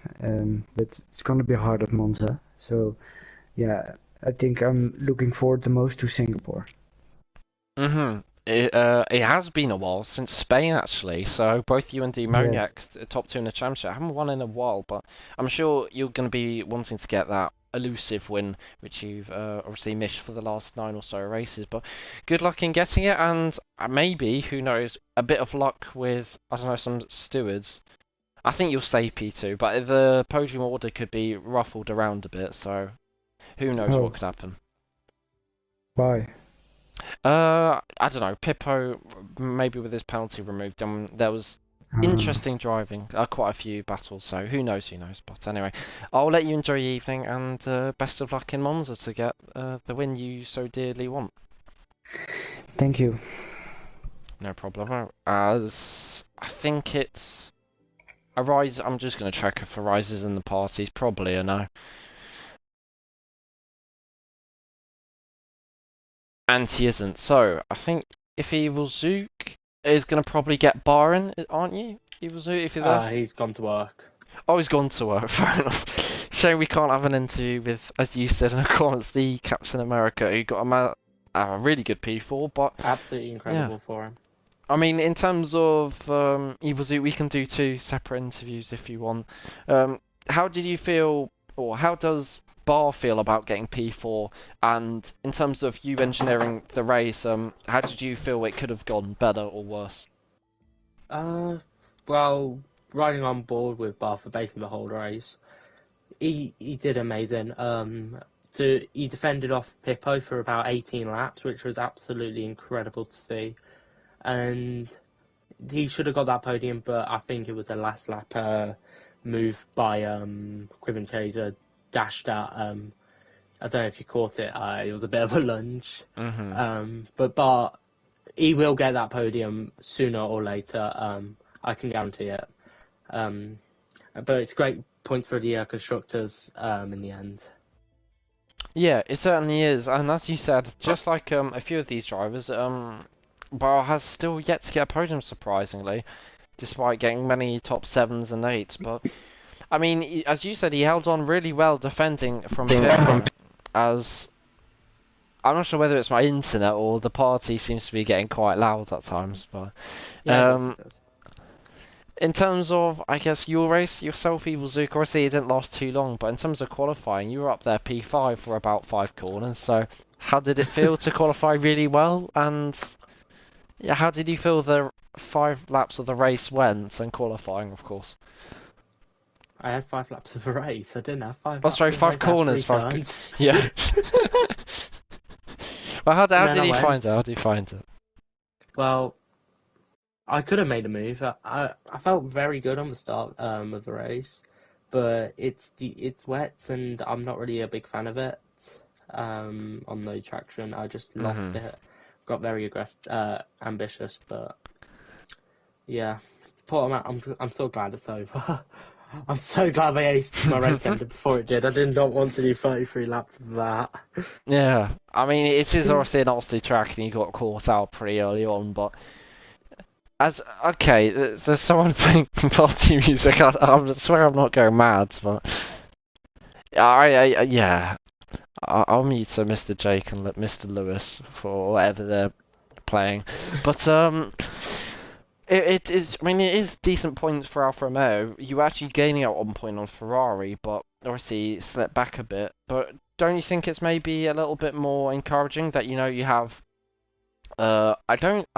but it's gonna be hard at Monza. So yeah, I think I'm looking forward the most to Singapore. It has been a while since Spain actually. So both you and Yeah, Demoniac, top two in the championship, haven't won in a while, but I'm sure you're going to be wanting to get that elusive win, which you've obviously missed for the last 9 or so races. But good luck in getting it, and maybe, who knows, a bit of luck with, I don't know, some stewards. I think you'll stay P2, but the podium order could be ruffled around a bit, so who knows what oh, could happen. bye. I don't know. Pippo, maybe with his penalty removed, there was Uh, interesting driving, quite a few battles, so who knows, who knows. But anyway, I'll let you enjoy your evening, and best of luck in Monza to get the win you so dearly want. Thank you. No problem. I think it's a rise. I'm just going to check if a rise is in the parties. Probably a no. And he isn't. So I think if Evil Zook is going to probably get Byron, aren't you? Evil Zook, if you're there. He's gone to work. Oh, he's gone to work. Fair enough. Shame we can't have an interview with, as you said in the comments, the Captain America who got a really good P4. But Absolutely yeah, incredible for him. I mean, in terms of Evil Zook, we can do 2 separate interviews if you want. How did you feel, or how does Bar feel about getting P4? And in terms of you engineering the race, how did you feel it could have gone better or worse? Well, riding on board with Bar for basically the whole race, he did amazing. He defended off Pippo for about 18 laps, which was absolutely incredible to see. And he should have got that podium, but I think it was a last lap move by Quiven Chaser dashed out. I don't know if you caught it. It was a bit of a lunge. But Bart, he will get that podium sooner or later. I can guarantee it. But it's great points for the constructors in the end. Yeah, it certainly is, and as you said, just like a few of these drivers, Bar has still yet to get a podium, surprisingly, despite getting many top 7s and 8s. But I mean, as you said, he held on really well defending from Pippo, as I'm not sure whether it's my internet or the party seems to be getting quite loud at times. But Yeah, it does. in terms of, I guess, your race yourself, Evil Zook, obviously it didn't last too long, but in terms of qualifying, you were up there P5 for about 5 corners, so how did it feel to qualify really well? And yeah, how did you feel the 5 laps of the race went, and qualifying, of course? I had 5 laps of a race. I didn't have 5 Oh, laps sorry, of a 5 race. I had corners, 3 5 turns. yeah. Well, how And then did I you find went. it? How did you find it? Well, I could have made a move. I felt very good on the start of the race, but it's wet and I'm not really a big fan of it. On no traction, I just lost it. Got very ambitious, but yeah, I'm so glad it's over. I'm so glad my race ended before it did. I did not want to do 33 laps of that. Yeah, I mean, it is obviously an nasty track and you got caught out pretty early on, but okay, there's someone playing party music. I swear I'm not going mad, but yeah, I'll mute Mr. Jake and Mr. Lewis for whatever they're playing. But it is. I mean, it is decent points for Alfa Romeo. You were actually gaining out 1 point on Ferrari, but obviously slipped back a bit. But don't you think it's maybe a little bit more encouraging that you have. I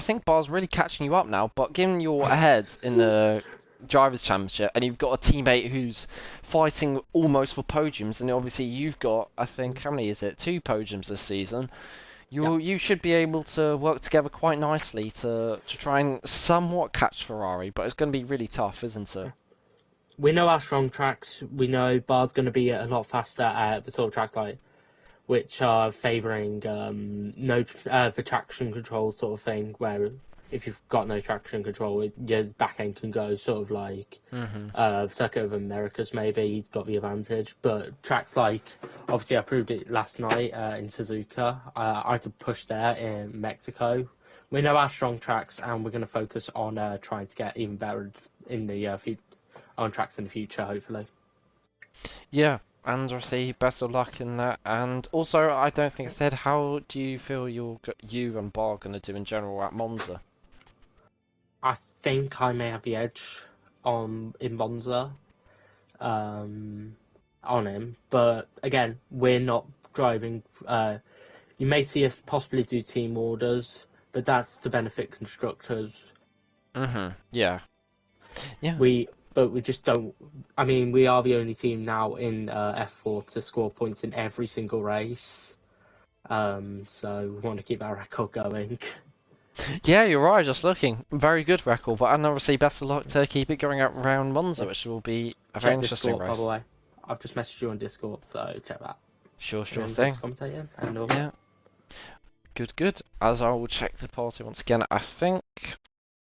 think Bar's really catching you up now, but given you're ahead in the Drivers' Championship, and you've got a teammate who's fighting almost for podiums, and obviously you've got, I think, how many is it? 2 podiums this season. You should be able to work together quite nicely to try and somewhat catch Ferrari, but it's going to be really tough, isn't it? We know our strong tracks. We know Bard's going to be a lot faster at the sort of track like which are favouring the traction control sort of thing, where if you've got no traction control, your back end can go sort of like Circuit of Americas maybe, he's got the advantage. But tracks like, obviously I proved it last night in Suzuka, I could push there in Mexico. We know our strong tracks, and we're going to focus on trying to get even better in the on tracks in the future, hopefully. Yeah, and obviously best of luck in that. And also, I don't think I said, how do you feel you and Bar are going to do in general at Monza? I think I may have the edge in Monza on him, but again, we're not driving. You may see us possibly do team orders, but that's to benefit constructors. Yeah. But we just don't. I mean, we are the only team now in F4 to score points in every single race. So we want to keep that record going. Yeah, you're right, just looking. Very good record, but and obviously best of luck to keep it going around Monza, which will be a very interesting Discord, race. by the way. I've just messaged you on Discord, so check that. Sure thing. Yeah. Good. As I will check the party once again, I think...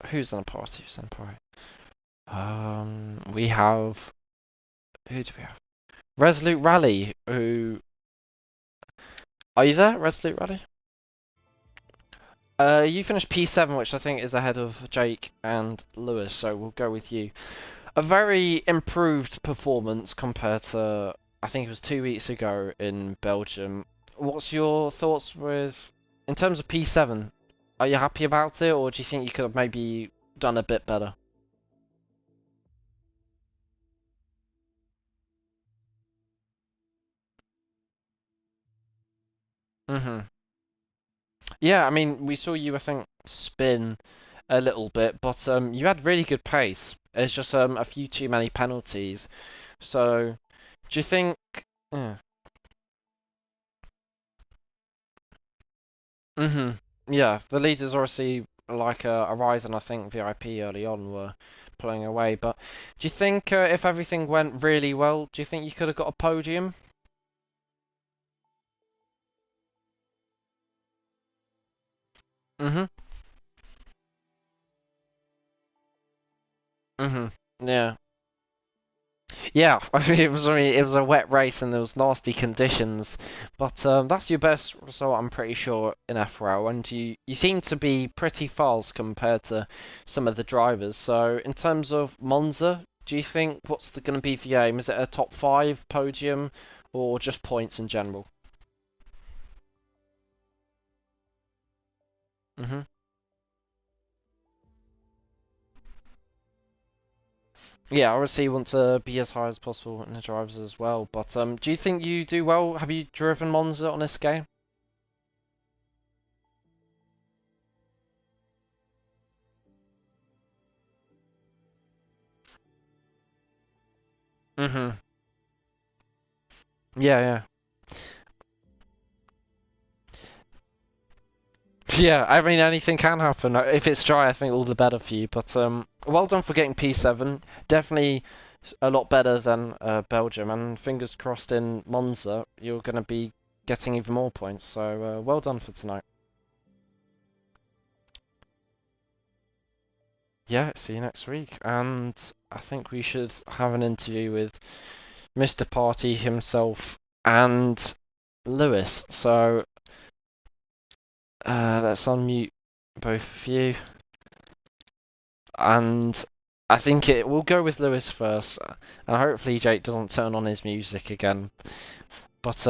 Who's in the party? We have... Who do we have? Resolute Rally, who... Are you there, Resolute Rally? You finished P7, which I think is ahead of Jake and Lewis, so we'll go with you. A very improved performance compared to, I think it was 2 weeks ago in Belgium. What's your thoughts in terms of P7? Are you happy about it, or do you think you could have maybe done a bit better? Yeah, I mean, we saw you, I think, spin a little bit, but you had really good pace. It's just a few too many penalties. So, do you think? Yeah. Yeah, the leaders obviously like Arise and I think VIP early on were pulling away. But do you think if everything went really well, do you think you could have got a podium? Yeah. Yeah, I mean, it was a wet race and there was nasty conditions, but that's your best result, I'm pretty sure, in FRL, and you seem to be pretty fast compared to some of the drivers. So in terms of Monza, do you think what's going to be the aim? Is it a top 5 podium or just points in general? Yeah, obviously you want to be as high as possible in the drivers as well. But do you think you do well? Have you driven Monza on this game? Yeah. Yeah, I mean anything can happen. If it's dry, I think all the better for you. But well done for getting P7. Definitely a lot better than Belgium. And fingers crossed in Monza, you're going to be getting even more points. So well done for tonight. Yeah, see you next week. And I think we should have an interview with Mr. Party himself and Lewis. So let's unmute both of you. And I think we'll go with Lewis first, and hopefully Jake doesn't turn on his music again. But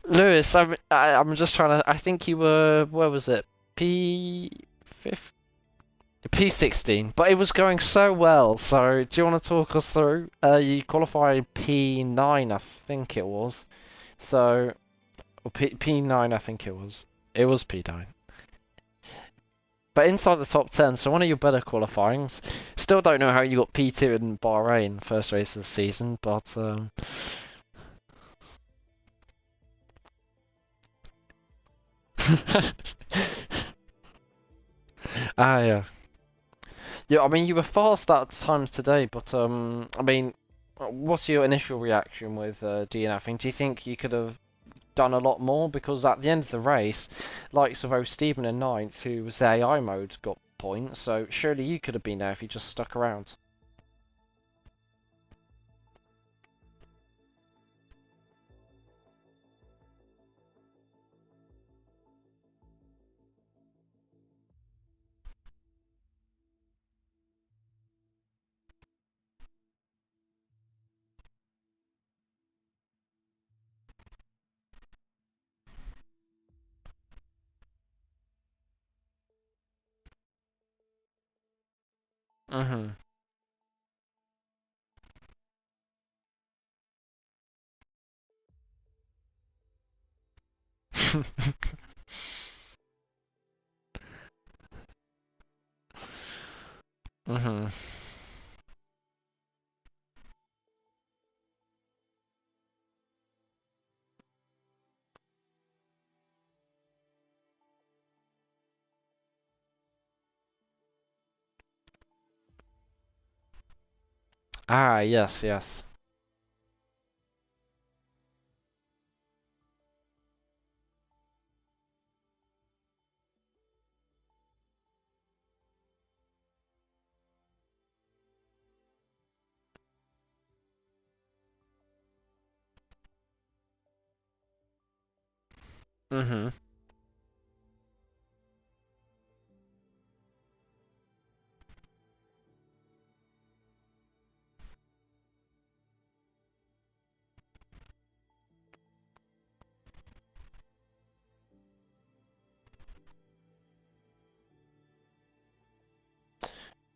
Lewis, I'm just trying to. I think you were, where was it? P16, but it was going so well. So do you want to talk us through? You qualified P9, I think it was. So P9, I think it was. It was P9. But inside the top 10, so one of your better qualifyings. Still don't know how you got P2 in Bahrain, first race of the season, but ah yeah. Yeah, I mean you were fast at times today, but I mean, what's your initial reaction with DNFing? Do you think you could have done a lot more? Because at the end of the race, likes of Stephen in ninth, who was AI mode, got points, so surely you could have been there if you just stuck around. Mhm. Mhm. Ah, yes, yes. Mhm.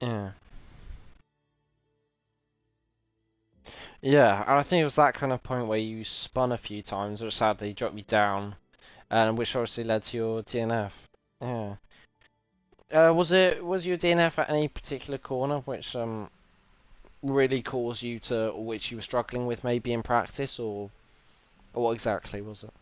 Yeah. Yeah, and I think it was that kind of point where you spun a few times, which sadly dropped me down, and which obviously led to your DNF. Yeah. Was your DNF at any particular corner which really caused you to, or which you were struggling with maybe in practice, or what exactly was it?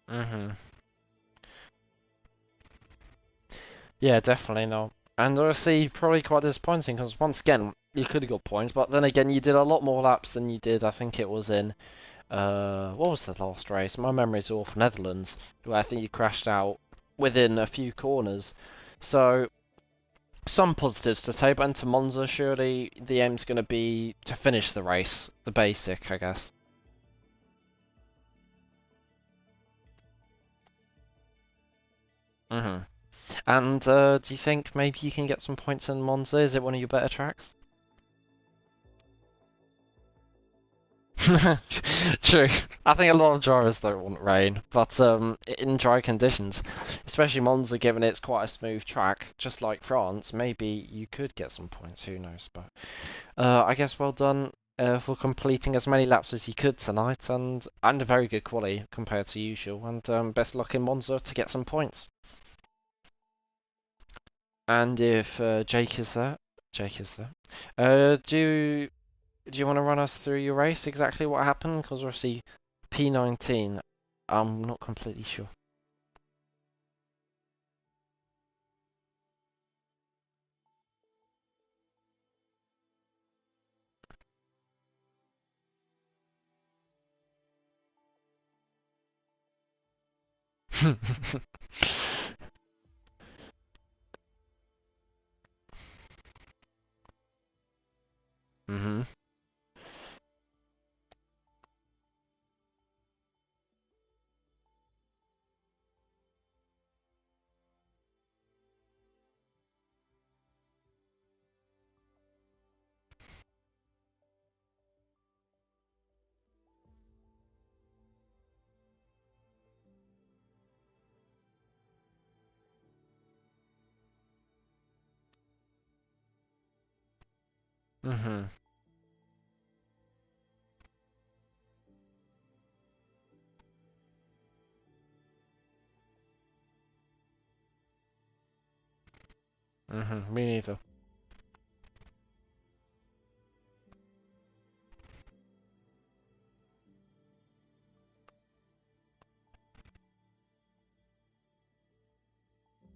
Mhm. Yeah, definitely not. And obviously, probably quite disappointing because once again, you could have got points, but then again, you did a lot more laps than you did. I think it was in what was the last race? My memory's off. Netherlands, where I think you crashed out within a few corners. So some positives to say, but into Monza, surely the aim's going to be to finish the race, the basic, I guess. Mhm. And do you think maybe you can get some points in Monza? Is it one of your better tracks? True. I think a lot of drivers don't want rain, but in dry conditions, especially Monza, given it's quite a smooth track, just like France, maybe you could get some points. Who knows? But I guess well done for completing as many laps as you could tonight, and a very good quali compared to usual. And best luck in Monza to get some points. And if Jake is there, Jake is there. Do you want to run us through your race, exactly what happened? Because obviously P19, I'm not completely sure. Mhm. Mhm. Mhm. Me neither.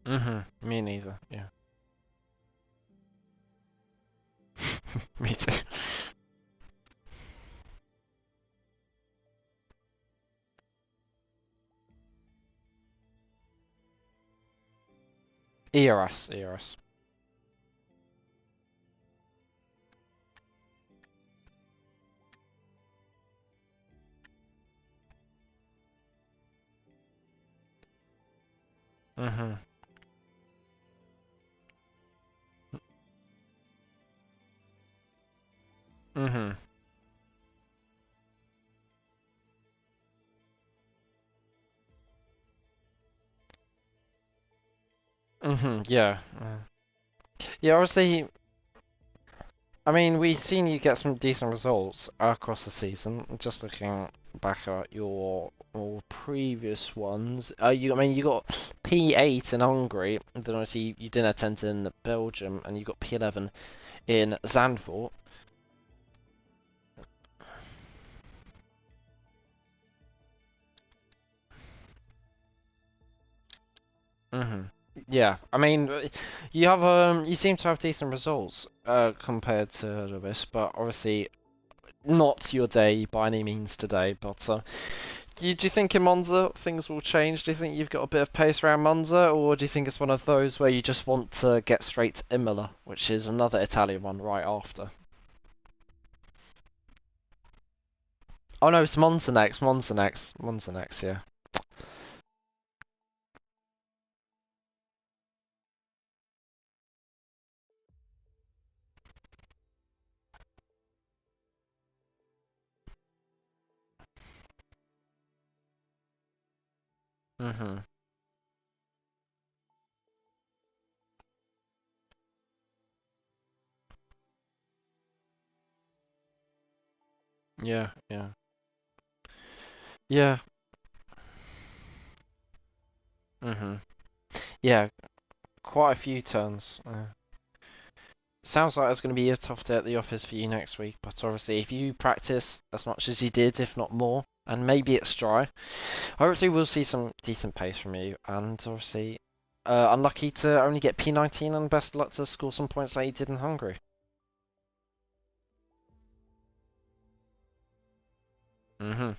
Mhm. Me neither. Yeah. Me too. ERS. ERS. Mhm. Mhm. Mhm. Yeah. Yeah. Obviously, I mean, we've seen you get some decent results across the season. Just looking back at your all previous ones, I mean, you got P8 in Hungary, and then obviously you didn't attend in Belgium, and you got P11 in Zandvoort. Mhm. Yeah, I mean, you seem to have decent results compared to Lewis, but obviously not your day by any means today. But do you think in Monza things will change? Do you think you've got a bit of pace around Monza, or do you think it's one of those where you just want to get straight to Imola, which is another Italian one right after? Oh no, it's Monza next, Monza next, Monza next, yeah. Mhm. Yeah, yeah. Yeah. Mhm. Yeah, quite a few turns. Sounds like it's going to be a tough day at the office for you next week, but obviously if you practice as much as you did, if not more, and maybe it's dry, hopefully we'll see some decent pace from you, and obviously unlucky to only get P19 and best luck to score some points like you did in Hungary. Mhm.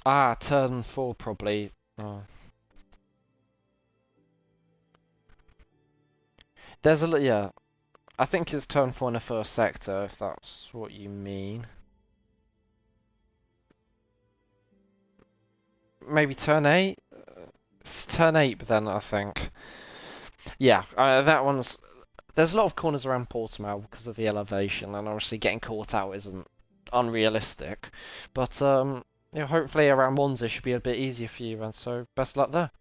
Ah, turn 4 probably. Oh. Yeah, I think it's turn 4 in the first sector, if that's what you mean. Maybe turn 8? It's turn 8 then, I think. Yeah, that one's there's a lot of corners around Portimao because of the elevation, and obviously getting caught out isn't unrealistic. But hopefully around Monza should be a bit easier for you, and so best luck there.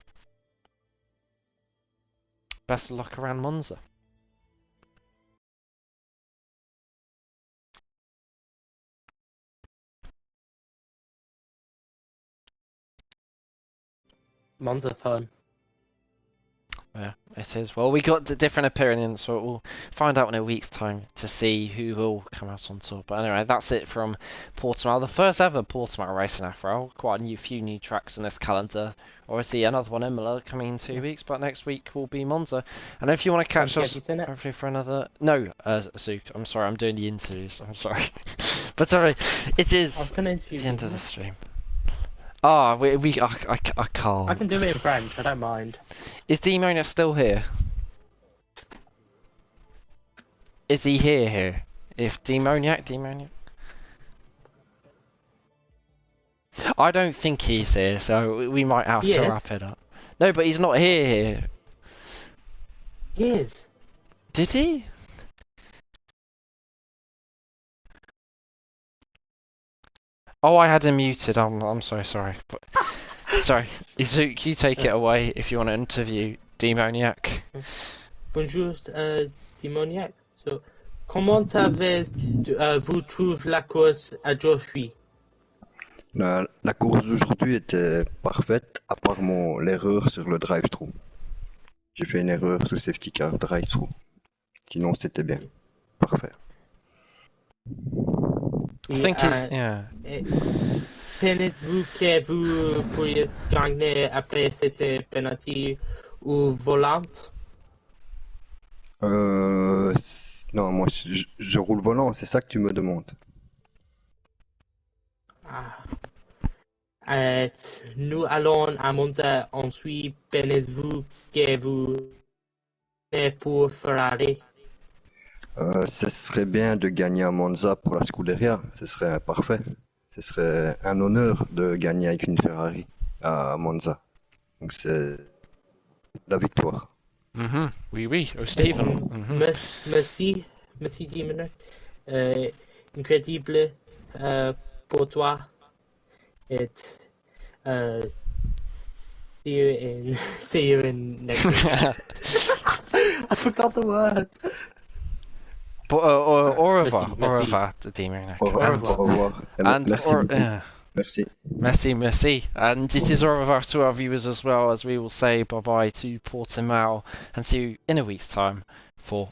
Best of luck around Monza. Monza fun. Yeah, it is. Well, we got different opinions, so we'll find out in a week's time to see who will come out on top. But anyway, that's it from Portimao, the first ever Portimao race in FRL. Quite a few new tracks in this calendar. Obviously, another one Imola coming in 2 weeks, but next week will be Monza. And if you want to catch us, Have you seen it? hopefully for another. No, Zook, I'm sorry, I'm doing the interviews. I'm sorry, but sorry, it is I was going to interview the end you. of the stream. Ah, I I can't. can do it in French, I don't mind. Is Demonia still here? Is he here? If demoniac? I don't think he's here, so we might have He to is. wrap it up. No, but he's not here. He is. Did he? Oh, I had him muted. I'm so sorry. But Sorry, Izuke, you take it away if you want to interview Demoniac. Bonjour, Demoniac. So, comment avez-vous trouvé la course aujourd'hui? La course d'aujourd'hui était parfaite, à part l'erreur sur le drive-thru. J'ai fait une erreur sur safety car drive-thru. Sinon, c'était bien. Parfait. I think it's, yeah. Pensez-vous que vous pourriez gagner après cette penalty ou volante? Non, moi je roule volant, c'est ça que tu me demandes. Nous allons à Monza ensuite. Pensez-vous que vous êtes pour Ferrari? Ce serait bien de gagner à Monza pour la Scuderia, ce serait parfait. Ce serait un honneur de gagner avec une Ferrari à Monza. Donc c'est la victoire. Oui, oui. Oh, Stephen. Merci, Dimon. Incroyable pour toi. Et see you in next week. I forgot the word. Au revoir, Merci. au revoir, Demoniac. Au revoir. And Merci beaucoup. Merci. Merci. And it is au revoir to our viewers as well, as we will say bye-bye to Portimao and see you in a week's time for